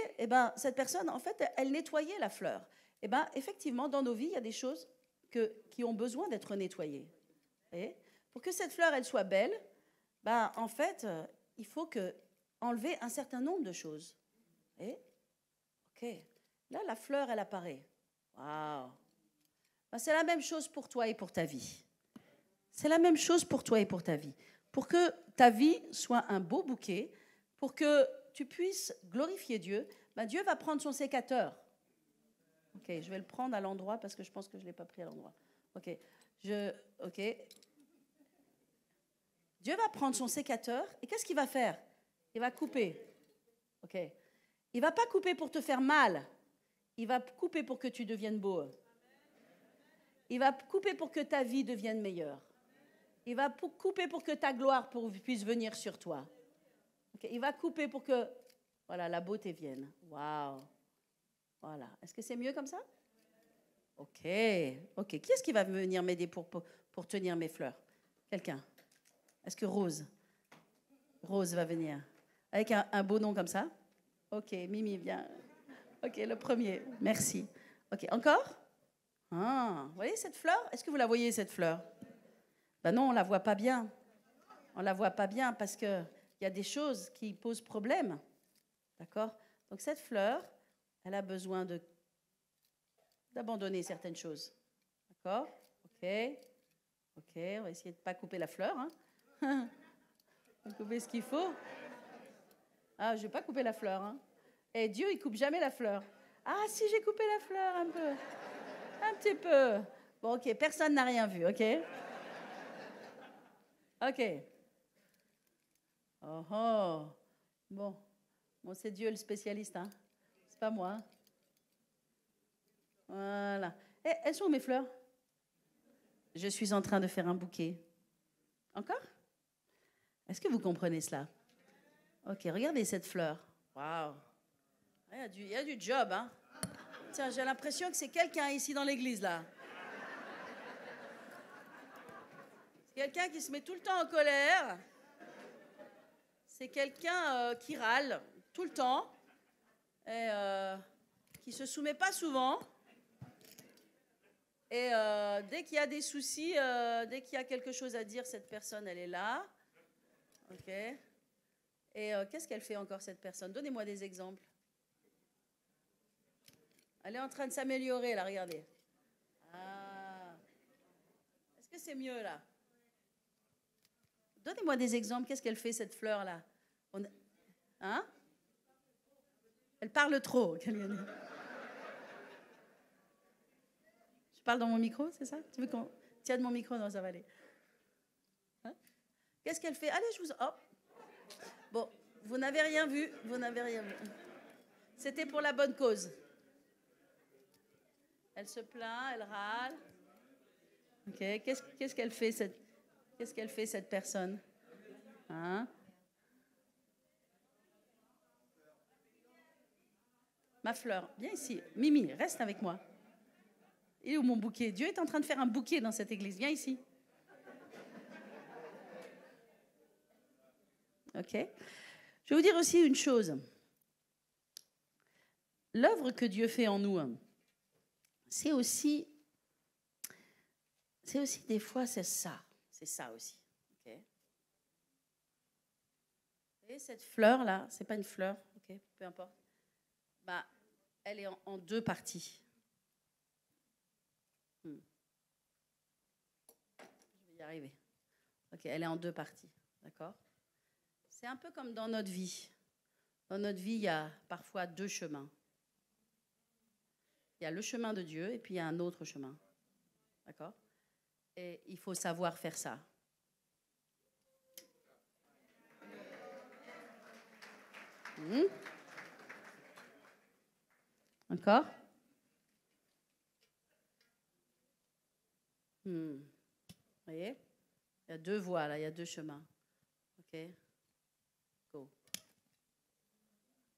cette personne, en fait, elle nettoyait la fleur. Effectivement, dans nos vies, il y a des choses qui ont besoin d'être nettoyées. Et pour que cette fleur, elle soit belle, en fait, il faut enlever un certain nombre de choses. Et ok, là, la fleur, elle apparaît. Waouh! C'est la même chose pour toi et pour ta vie. C'est la même chose pour toi et pour ta vie. Pour que ta vie soit un beau bouquet, pour que tu puisses glorifier Dieu, Dieu va prendre son sécateur. Ok, je vais le prendre à l'endroit parce que je pense que je ne l'ai pas pris à l'endroit. Ok. Dieu va prendre son sécateur et qu'est-ce qu'il va faire? Il va couper. Ok. Il ne va pas couper pour te faire mal. Il va couper pour que tu deviennes beau. Il va couper pour que ta vie devienne meilleure. Il va couper pour que ta gloire puisse venir sur toi. Okay. Il va couper pour que la beauté vienne. Waouh. Voilà. Est-ce que c'est mieux comme ça? Ok. Qui est-ce qui va venir m'aider pour tenir mes fleurs? Quelqu'un? Est-ce que Rose va venir? Avec un beau nom comme ça? Ok, Mimi, viens. Ok, le premier. Merci. Ok, encore? Vous voyez cette fleur? Est-ce que vous la voyez, cette fleur? Non, on ne la voit pas bien. On ne la voit pas bien parce qu'il y a des choses qui posent problème. D'accord? Donc cette fleur, elle a besoin d'abandonner certaines choses. D'accord? Ok, on va essayer de ne pas couper la fleur. On va couper ce qu'il faut. Je ne vais pas couper la fleur. Et Dieu, il ne coupe jamais la fleur. Ah, si, j'ai coupé la fleur un peu. Un petit peu. Bon, ok, personne n'a rien vu, ok? Ok. Bon, c'est Dieu le spécialiste, c'est pas moi. Voilà. Elles sont où mes fleurs? Je suis en train de faire un bouquet. Encore? Est-ce que vous comprenez cela? Ok, regardez cette fleur. Waouh. Il y a du job, Tiens, j'ai l'impression que c'est quelqu'un ici dans l'église, là. C'est quelqu'un qui se met tout le temps en colère. C'est quelqu'un qui râle tout le temps et qui ne se soumet pas souvent. Et dès qu'il y a des soucis, dès qu'il y a quelque chose à dire, cette personne, elle est là. Ok. Et qu'est-ce qu'elle fait encore, cette personne? Donnez-moi des exemples. Elle est en train de s'améliorer, là, regardez. Est-ce que c'est mieux, là? Donnez-moi des exemples. Qu'est-ce qu'elle fait, cette fleur-là? Elle parle trop. Je parle dans mon micro, c'est ça? Tu veux qu'on tienne mon micro? Non, ça va aller. Qu'est-ce qu'elle fait? Allez, je vous... Oh. Bon, vous n'avez rien vu. C'était pour la bonne cause. Elle se plaint, elle râle. Ok, qu'est-ce qu'elle fait, cette personne? Ma fleur, viens ici. Mimi, reste avec moi. Il est où mon bouquet? Dieu est en train de faire un bouquet dans cette église. Viens ici. Ok. Je vais vous dire aussi une chose. L'œuvre que Dieu fait en nous, c'est aussi des fois, c'est ça aussi. Okay. Vous voyez cette fleur-là, c'est pas une fleur, ok, peu importe. Elle est en deux parties. Je vais y arriver. Ok, elle est en deux parties, d'accord? C'est un peu comme dans notre vie. Dans notre vie, il y a parfois deux chemins. Il y a le chemin de Dieu et puis il y a un autre chemin. D'accord? Et il faut savoir faire ça. Encore? Vous voyez? Il y a deux voies, là, il y a deux chemins. OK? Go.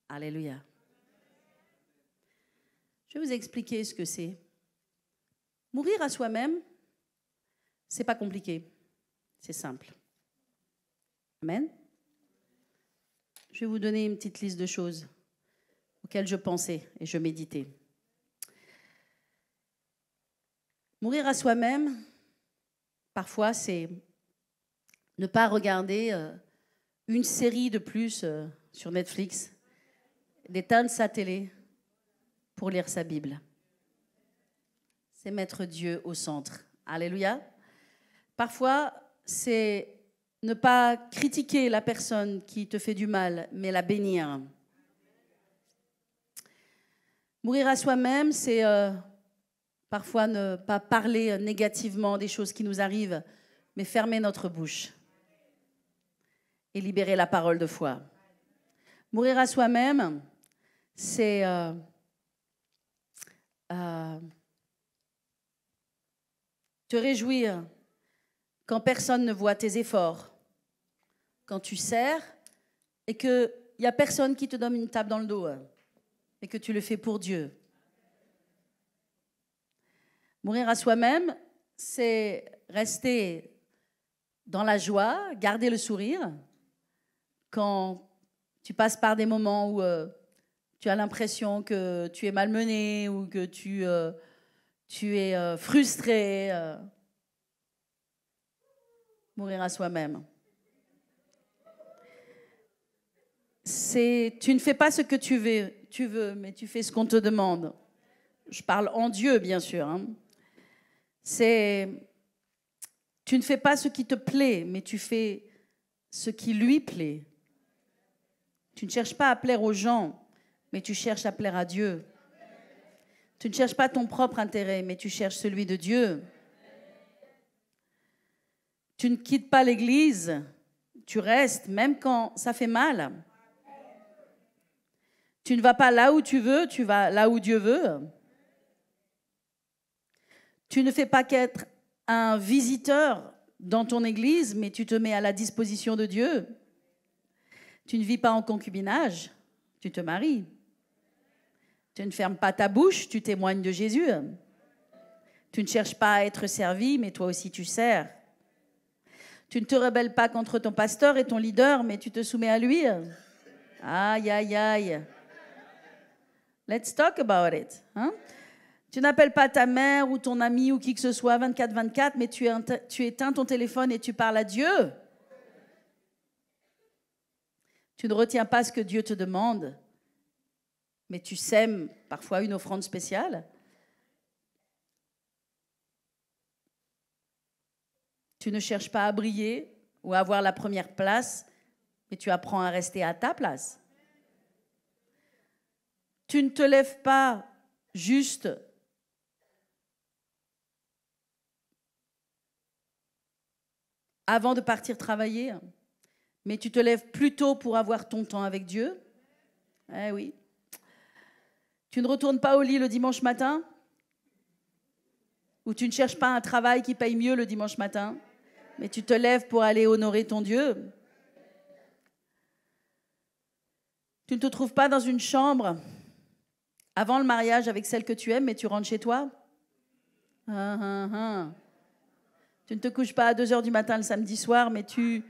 Alléluia. Je vais vous expliquer ce que c'est. Mourir à soi-même, c'est pas compliqué. C'est simple. Amen. Je vais vous donner une petite liste de choses auxquelles je pensais et je méditais. Mourir à soi-même, parfois, c'est ne pas regarder une série de plus sur Netflix, d'éteindre sa télé pour lire sa Bible. C'est mettre Dieu au centre. Alléluia. Parfois, c'est ne pas critiquer la personne qui te fait du mal, mais la bénir. Mourir à soi-même, c'est parfois ne pas parler négativement des choses qui nous arrivent, mais fermer notre bouche et libérer la parole de foi. Mourir à soi-même, c'est te réjouir quand personne ne voit tes efforts, quand tu sers et qu'il n'y a personne qui te donne une tape dans le dos, et que tu le fais pour Dieu. Mourir à soi-même, c'est rester dans la joie, garder le sourire quand tu passes par des moments où tu as l'impression que tu es malmené ou que tu es frustré. Mourir à soi-même. Tu ne fais pas ce que tu veux, mais tu fais ce qu'on te demande. Je parle en Dieu, bien sûr. Hein. Tu ne fais pas ce qui te plaît, mais tu fais ce qui lui plaît. Tu ne cherches pas à plaire aux gens, mais tu cherches à plaire à Dieu. Tu ne cherches pas ton propre intérêt, mais tu cherches celui de Dieu. Tu ne quittes pas l'église, tu restes, même quand ça fait mal. Tu ne vas pas là où tu veux, tu vas là où Dieu veut. Tu ne fais pas qu'être un visiteur dans ton église, mais tu te mets à la disposition de Dieu. Tu ne vis pas en concubinage, tu te maries. Tu ne fermes pas ta bouche, tu témoignes de Jésus. Tu ne cherches pas à être servi, mais toi aussi tu sers. Tu ne te rebelles pas contre ton pasteur et ton leader, mais tu te soumets à lui. Aïe, aïe, aïe. Let's talk about it. Hein? Tu n'appelles pas ta mère ou ton ami ou qui que ce soit 24-24, mais tu éteins ton téléphone et tu parles à Dieu. Tu ne retiens pas ce que Dieu te demande, mais tu sèmes parfois une offrande spéciale. Tu ne cherches pas à briller ou à avoir la première place, mais tu apprends à rester à ta place. Tu ne te lèves pas juste avant de partir travailler, mais tu te lèves plus tôt pour avoir ton temps avec Dieu. Eh oui. Tu ne retournes pas au lit le dimanche matin, ou tu ne cherches pas un travail qui paye mieux le dimanche matin, mais tu te lèves pour aller honorer ton Dieu. Tu ne te trouves pas dans une chambre avant le mariage avec celle que tu aimes, mais tu rentres chez toi. Tu ne te couches pas à 2h du matin le samedi soir, mais tu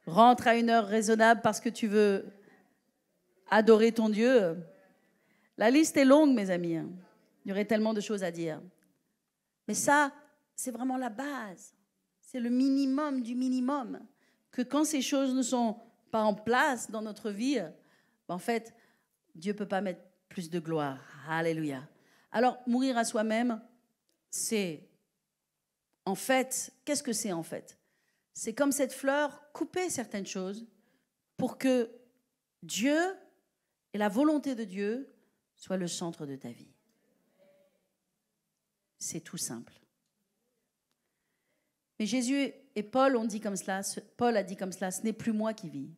rentres à une heure raisonnable parce que tu veux adorer ton Dieu. La liste est longue, mes amis. Il y aurait tellement de choses à dire. Mais ça, c'est vraiment la base. C'est le minimum du minimum. Que quand ces choses ne sont pas en place dans notre vie, en fait, Dieu ne peut pas mettre plus de gloire. Alléluia. Alors, mourir à soi-même, c'est, en fait, qu'est-ce que c'est en fait? C'est comme cette fleur, couper certaines choses pour que Dieu et la volonté de Dieu soient le centre de ta vie. C'est tout simple. Mais Jésus et Paul ont dit comme cela, Paul a dit comme cela, ce n'est plus moi qui vis.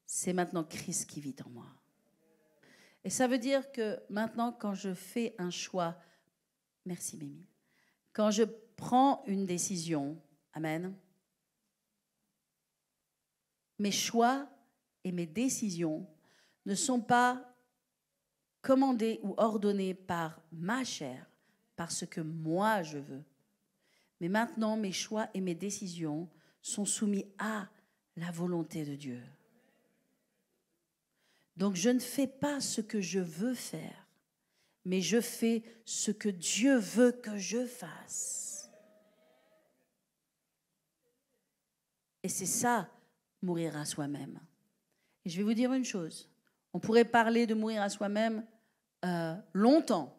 C'est maintenant Christ qui vit en moi. Et ça veut dire que maintenant, quand je fais un choix, merci Mimi, quand je prends une décision, amen, mes choix et mes décisions ne sont pas commandés ou ordonnés par ma chair, par ce que moi je veux. Mais maintenant, mes choix et mes décisions sont soumis à la volonté de Dieu. Donc je ne fais pas ce que je veux faire, mais je fais ce que Dieu veut que je fasse. Et c'est ça, mourir à soi-même. Et je vais vous dire une chose. On pourrait parler de mourir à soi-même longtemps.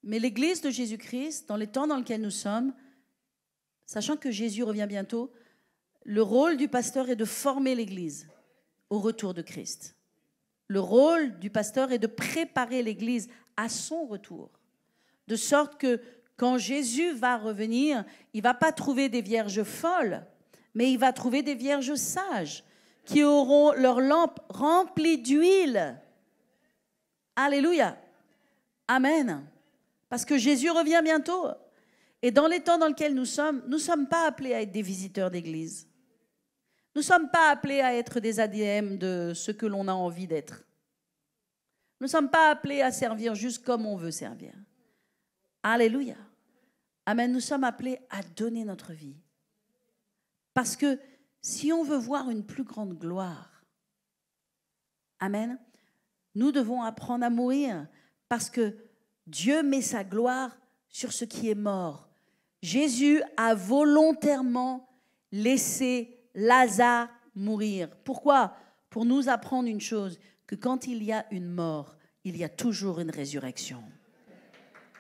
Mais l'Église de Jésus-Christ, dans les temps dans lesquels nous sommes, sachant que Jésus revient bientôt, le rôle du pasteur est de former l'Église au retour de Christ. Le rôle du pasteur est de préparer l'Église à son retour. De sorte que quand Jésus va revenir, il ne va pas trouver des vierges folles, mais il va trouver des vierges sages qui auront leurs lampes remplies d'huile. Alléluia. Amen. Parce que Jésus revient bientôt. Et dans les temps dans lesquels nous ne sommes pas appelés à être des visiteurs d'église. Nous ne sommes pas appelés à être des ADM de ce que l'on a envie d'être. Nous ne sommes pas appelés à servir juste comme on veut servir. Alléluia. Amen. Nous sommes appelés à donner notre vie. Parce que si on veut voir une plus grande gloire, amen, nous devons apprendre à mourir parce que Dieu met sa gloire sur ce qui est mort. Jésus a volontairement laissé Lazare mourir. Pourquoi? Pour nous apprendre une chose, que quand il y a une mort, il y a toujours une résurrection.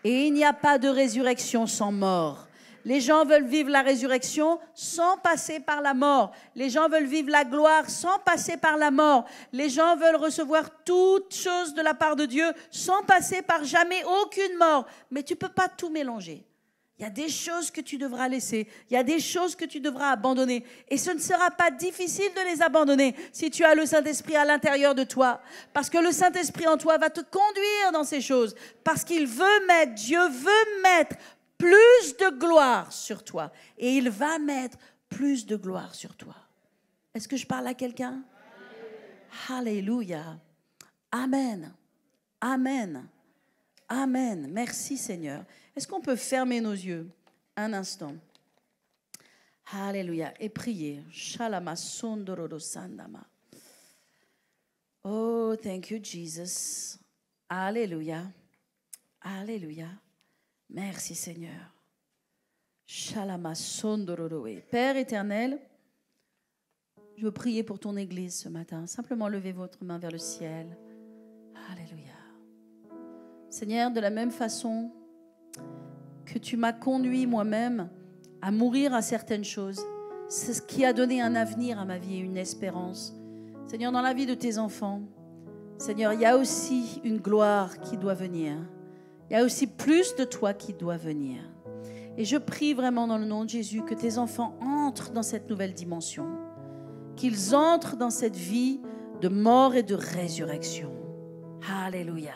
Et il n'y a pas de résurrection sans mort. Les gens veulent vivre la résurrection sans passer par la mort. Les gens veulent vivre la gloire sans passer par la mort. Les gens veulent recevoir toutes choses de la part de Dieu sans passer par jamais aucune mort. Mais tu ne peux pas tout mélanger. Il y a des choses que tu devras laisser. Il y a des choses que tu devras abandonner. Et ce ne sera pas difficile de les abandonner si tu as le Saint-Esprit à l'intérieur de toi. Parce que le Saint-Esprit en toi va te conduire dans ces choses. Parce qu'il veut mettre, Dieu veut mettre plus de gloire sur toi. Et il va mettre plus de gloire sur toi. Est-ce que je parle à quelqu'un? Alléluia. Amen. Amen. Amen. Merci Seigneur. Est-ce qu'on peut fermer nos yeux un instant? Alléluia. Et prier. Shalama sondororo sandama. Oh, thank you Jesus. Alléluia. Alléluia. Merci Seigneur. Shalama sondororo. Père éternel, je veux prier pour ton Église ce matin. Simplement levez votre main vers le ciel. Alléluia. Seigneur, de la même façon que tu m'as conduit moi-même à mourir à certaines choses, c'est ce qui a donné un avenir à ma vie et une espérance. Seigneur, dans la vie de tes enfants, Seigneur, il y a aussi une gloire qui doit venir. Il y a aussi plus de toi qui doit venir. Et je prie vraiment dans le nom de Jésus que tes enfants entrent dans cette nouvelle dimension, qu'ils entrent dans cette vie de mort et de résurrection. Alléluia.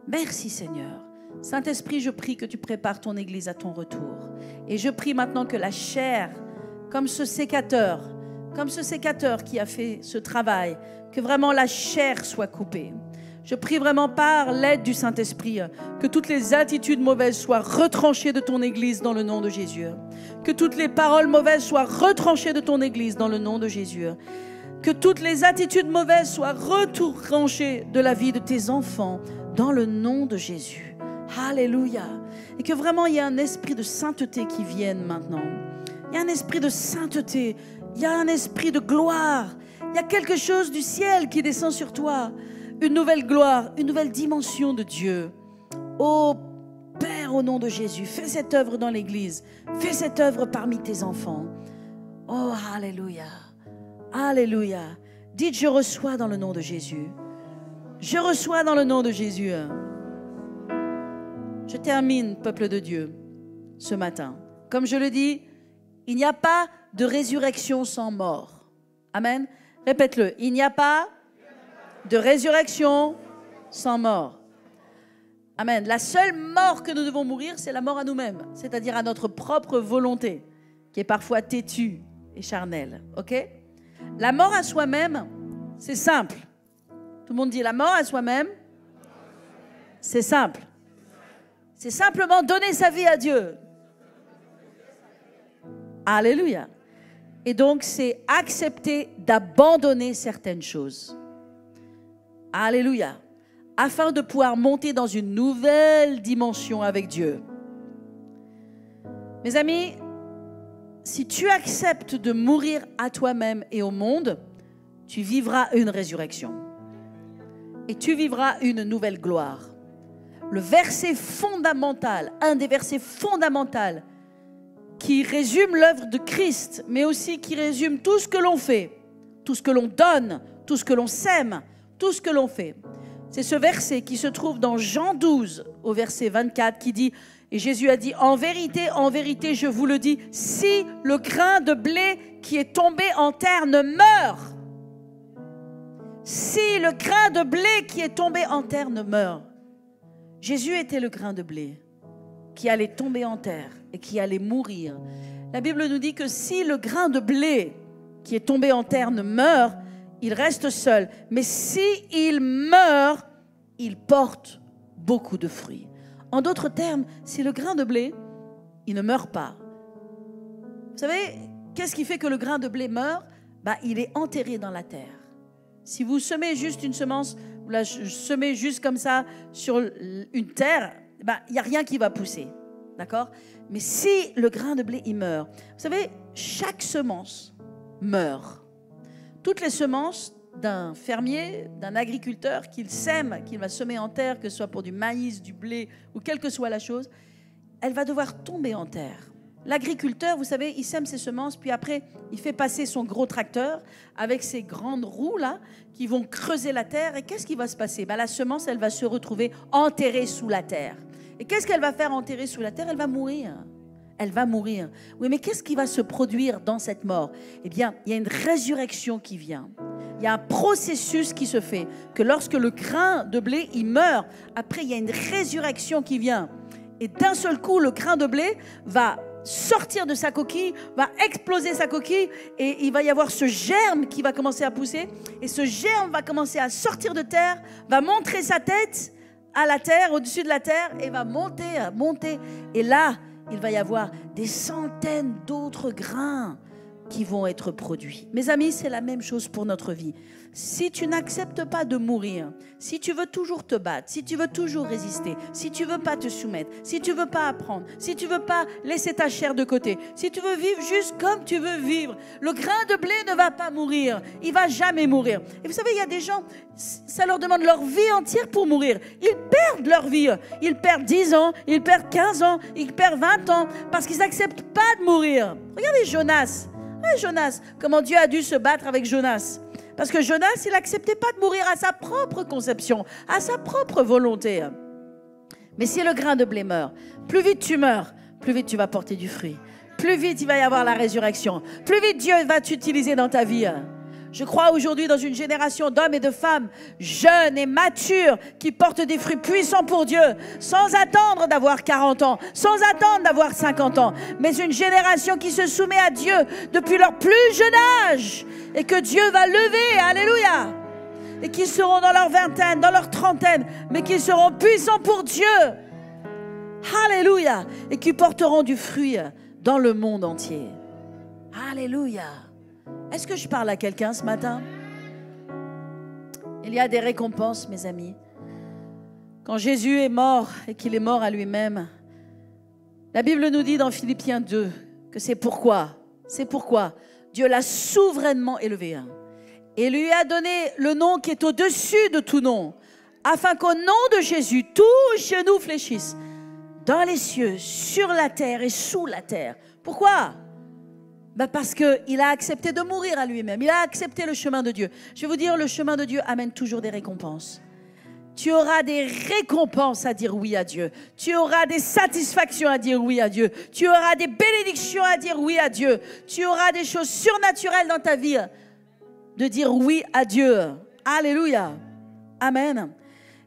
Merci Seigneur. Saint-Esprit, je prie que tu prépares ton Église à ton retour. Et je prie maintenant que la chair, comme ce sécateur qui a fait ce travail, que vraiment la chair soit coupée. Je prie vraiment par l'aide du Saint-Esprit que toutes les attitudes mauvaises soient retranchées de ton Église dans le nom de Jésus. Que toutes les paroles mauvaises soient retranchées de ton Église dans le nom de Jésus. Que toutes les attitudes mauvaises soient retranchées de la vie de tes enfants dans le nom de Jésus. Alléluia. Et que vraiment il y ait un esprit de sainteté qui vienne maintenant. Il y a un esprit de sainteté. Il y a un esprit de gloire. Il y a quelque chose du ciel qui descend sur toi. Une nouvelle gloire, une nouvelle dimension de Dieu. Oh Père, au nom de Jésus, fais cette œuvre dans l'Église. Fais cette œuvre parmi tes enfants. Oh, alléluia. Alléluia. Dites, je reçois dans le nom de Jésus. Je reçois dans le nom de Jésus. Je termine, peuple de Dieu, ce matin. Comme je le dis, il n'y a pas de résurrection sans mort. Amen. Répète-le. Il n'y a pas de résurrection sans mort. Amen. La seule mort que nous devons mourir, c'est la mort à nous-mêmes, c'est-à-dire à notre propre volonté, qui est parfois têtue et charnelle. Ok? La mort à soi-même, c'est simple. Tout le monde dit la mort à soi-même, c'est simple. C'est simplement donner sa vie à Dieu. Alléluia. Et donc, c'est accepter d'abandonner certaines choses. Alléluia. Afin de pouvoir monter dans une nouvelle dimension avec Dieu. Mes amis, si tu acceptes de mourir à toi-même et au monde, tu vivras une résurrection. Et tu vivras une nouvelle gloire. Le verset fondamental, un des versets fondamentaux qui résume l'œuvre de Christ, mais aussi qui résume tout ce que l'on fait, tout ce que l'on donne, tout ce que l'on sème, tout ce que l'on fait. C'est ce verset qui se trouve dans Jean 12, au verset 24, qui dit, et Jésus a dit, en vérité, je vous le dis, si le grain de blé qui est tombé en terre ne meurt, si le grain de blé qui est tombé en terre ne meurt, Jésus était le grain de blé qui allait tomber en terre et qui allait mourir. La Bible nous dit que si le grain de blé qui est tombé en terre ne meurt, il reste seul. Mais si il meurt, il porte beaucoup de fruits. En d'autres termes, si le grain de blé, il ne meurt pas. Vous savez, qu'est-ce qui fait que le grain de blé meurt? Il est enterré dans la terre. Si vous semez juste une semence, vous la semez juste comme ça sur une terre, il n'y a rien qui va pousser. D'accord? Mais si le grain de blé, il meurt, vous savez, chaque semence meurt. Toutes les semences d'un fermier, d'un agriculteur qu'il sème, qu'il va semer en terre, que ce soit pour du maïs, du blé ou quelle que soit la chose, elle va devoir tomber en terre. L'agriculteur, vous savez, il sème ses semences, puis après, il fait passer son gros tracteur avec ses grandes roues là, qui vont creuser la terre. Et qu'est-ce qui va se passer? La semence, elle va se retrouver enterrée sous la terre. Et qu'est-ce qu'elle va faire enterrée sous la terre? Elle va mourir. Elle va mourir. Oui, mais qu'est-ce qui va se produire dans cette mort? Eh bien, il y a une résurrection qui vient. Il y a un processus qui se fait, que lorsque le grain de blé, il meurt, après, il y a une résurrection qui vient. Et d'un seul coup, le grain de blé va sortir de sa coquille, va exploser sa coquille, et il va y avoir ce germe qui va commencer à pousser, et ce germe va commencer à sortir de terre, va montrer sa tête à la terre, au-dessus de la terre, et va monter. Et là, il va y avoir des centaines d'autres grains qui vont être produits. Mes amis, c'est la même chose pour notre vie. Si tu n'acceptes pas de mourir, si tu veux toujours te battre, si tu veux toujours résister, si tu veux pas te soumettre, si tu veux pas apprendre, si tu veux pas laisser ta chair de côté, si tu veux vivre juste comme tu veux vivre, le grain de blé ne va pas mourir. Il va jamais mourir. Et vous savez, il y a des gens, ça leur demande leur vie entière pour mourir. Ils perdent leur vie. Ils perdent 10 ans, ils perdent 15 ans, ils perdent 20 ans parce qu'ils n'acceptent pas de mourir. Regardez Jonas. Jonas, comment Dieu a dû se battre avec Jonas. Parce que Jonas, il n'acceptait pas de mourir à sa propre conception, à sa propre volonté. Mais si le grain de blé meurt, plus vite tu meurs, plus vite tu vas porter du fruit. Plus vite il va y avoir la résurrection. Plus vite Dieu va t'utiliser dans ta vie. Je crois aujourd'hui dans une génération d'hommes et de femmes jeunes et matures qui portent des fruits puissants pour Dieu sans attendre d'avoir 40 ans, sans attendre d'avoir 50 ans, mais une génération qui se soumet à Dieu depuis leur plus jeune âge et que Dieu va lever, alléluia, et qui seront dans leur vingtaine, dans leur trentaine, mais qui seront puissants pour Dieu, alléluia, et qui porteront du fruit dans le monde entier. Alléluia. Est-ce que je parle à quelqu'un ce matin? Il y a des récompenses, mes amis. Quand Jésus est mort et qu'il est mort à lui-même, la Bible nous dit dans Philippiens 2 que c'est pourquoi Dieu l'a souverainement élevé et lui a donné le nom qui est au-dessus de tout nom, afin qu'au nom de Jésus, tout genou fléchisse, dans les cieux, sur la terre et sous la terre. Pourquoi? Parce qu'il a accepté de mourir à lui-même. Il a accepté le chemin de Dieu. Je vais vous dire, le chemin de Dieu amène toujours des récompenses. Tu auras des récompenses à dire oui à Dieu. Tu auras des satisfactions à dire oui à Dieu. Tu auras des bénédictions à dire oui à Dieu. Tu auras des choses surnaturelles dans ta vie de dire oui à Dieu. Alléluia. Amen.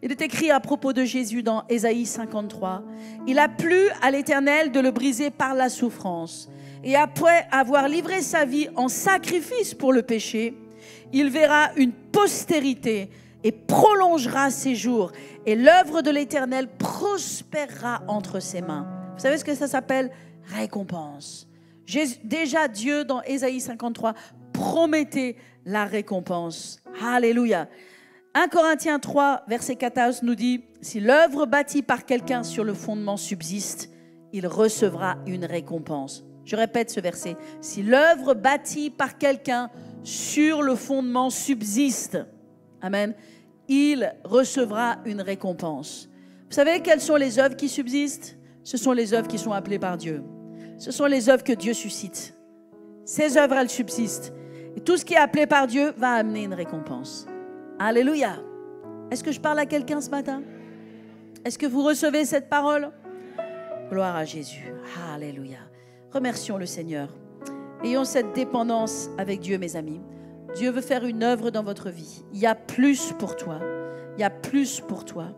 Il est écrit à propos de Jésus dans Ésaïe 53. Il a plu à l'Éternel de le briser par la souffrance. Et après avoir livré sa vie en sacrifice pour le péché, il verra une postérité et prolongera ses jours. Et l'œuvre de l'Éternel prospérera entre ses mains. Vous savez ce que ça s'appelle? Récompense. Déjà, Dieu, dans Ésaïe 53, promettait la récompense. Alléluia. 1 Corinthiens 3, verset 14 nous dit, « Si l'œuvre bâtie par quelqu'un sur le fondement subsiste, il recevra une récompense. » Je répète ce verset. « Si l'œuvre bâtie par quelqu'un sur le fondement subsiste, amen, il recevra une récompense. » Vous savez quelles sont les œuvres qui subsistent? Ce sont les œuvres qui sont appelées par Dieu. Ce sont les œuvres que Dieu suscite. Ces œuvres, elles subsistent. Et tout ce qui est appelé par Dieu va amener une récompense. Alléluia. Est-ce que je parle à quelqu'un ce matin? Est-ce que vous recevez cette parole? Gloire à Jésus. Alléluia. Remercions le Seigneur. Ayons cette dépendance avec Dieu, mes amis. Dieu veut faire une œuvre dans votre vie. Il y a plus pour toi. Il y a plus pour toi.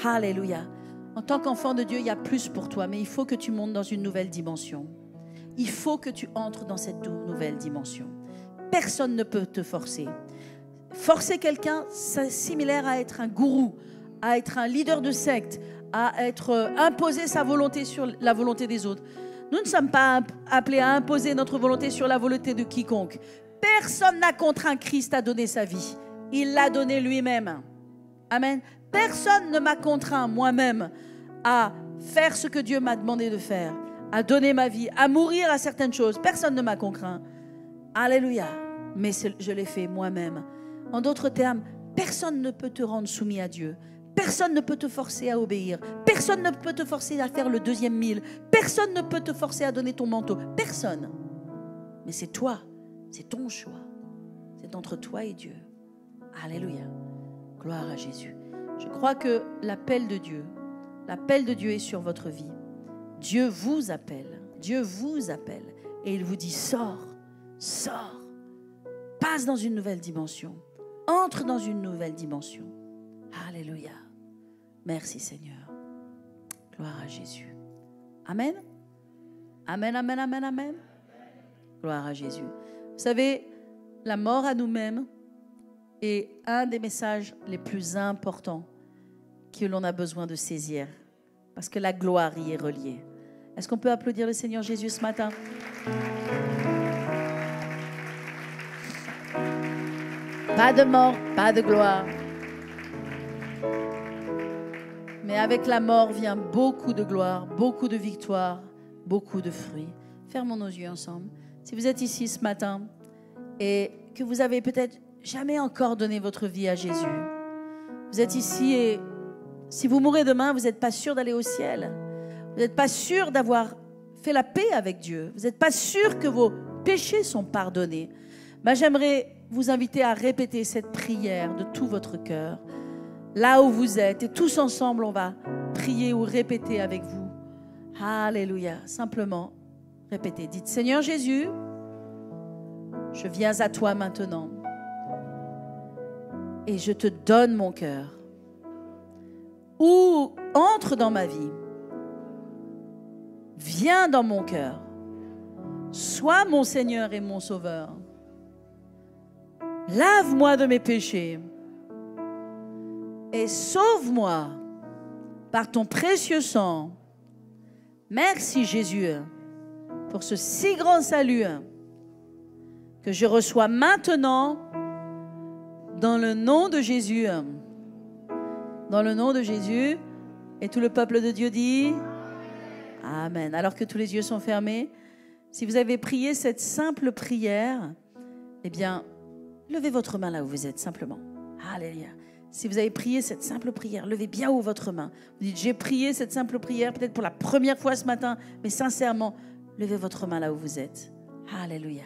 Alléluia. En tant qu'enfant de Dieu, il y a plus pour toi, mais il faut que tu montes dans une nouvelle dimension. Il faut que tu entres dans cette nouvelle dimension. Personne ne peut te forcer. Forcer quelqu'un, c'est similaire à être un gourou, à être un leader de secte, à être imposer sa volonté sur la volonté des autres. Nous ne sommes pas appelés à imposer notre volonté sur la volonté de quiconque. Personne n'a contraint Christ à donner sa vie. Il l'a donné lui-même. Amen. Personne ne m'a contraint moi-même à faire ce que Dieu m'a demandé de faire, à donner ma vie, à mourir à certaines choses. Personne ne m'a contraint. Alléluia. Mais je l'ai fait moi-même. En d'autres termes, personne ne peut te rendre soumis à Dieu. Personne ne peut te forcer à obéir. Personne ne peut te forcer à faire le 2e mille. Personne ne peut te forcer à donner ton manteau. Personne. Mais c'est toi. C'est ton choix. C'est entre toi et Dieu. Alléluia. Gloire à Jésus. Je crois que l'appel de Dieu est sur votre vie. Dieu vous appelle. Dieu vous appelle. Et il vous dit, sors, sors. Passe dans une nouvelle dimension. Entre dans une nouvelle dimension. Alléluia. Merci Seigneur. Gloire à Jésus. Amen. Amen, amen, amen, amen. Gloire à Jésus. Vous savez, la mort à nous-mêmes est un des messages les plus importants que l'on a besoin de saisir. Parce que la gloire y est reliée. Est-ce qu'on peut applaudir le Seigneur Jésus ce matin? Pas de mort, pas de gloire. Mais avec la mort vient beaucoup de gloire, beaucoup de victoire, beaucoup de fruits. Fermons nos yeux ensemble. Si vous êtes ici ce matin et que vous avez peut-être jamais encore donné votre vie à Jésus, vous êtes ici et si vous mourrez demain, vous n'êtes pas sûr d'aller au ciel. Vous n'êtes pas sûr d'avoir fait la paix avec Dieu. Vous n'êtes pas sûr que vos péchés sont pardonnés. J'aimerais vous inviter à répéter cette prière de tout votre cœur, là où vous êtes. Et tous ensemble, on va prier ou répéter avec vous. Alléluia. Simplement, répétez. Dites, Seigneur Jésus, je viens à toi maintenant et je te donne mon cœur. Ou entre dans ma vie. Viens dans mon cœur. Sois mon Seigneur et mon Sauveur. Lave-moi de mes péchés et sauve-moi par ton précieux sang. Merci Jésus pour ce si grand salut que je reçois maintenant dans le nom de Jésus. Dans le nom de Jésus. Et tout le peuple de Dieu dit Amen. Alors que tous les yeux sont fermés, si vous avez prié cette simple prière, eh bien, levez votre main là où vous êtes, simplement. Alléluia. Si vous avez prié cette simple prière, levez bien haut votre main. Vous dites, j'ai prié cette simple prière, peut-être pour la première fois ce matin, mais sincèrement, levez votre main là où vous êtes. Alléluia.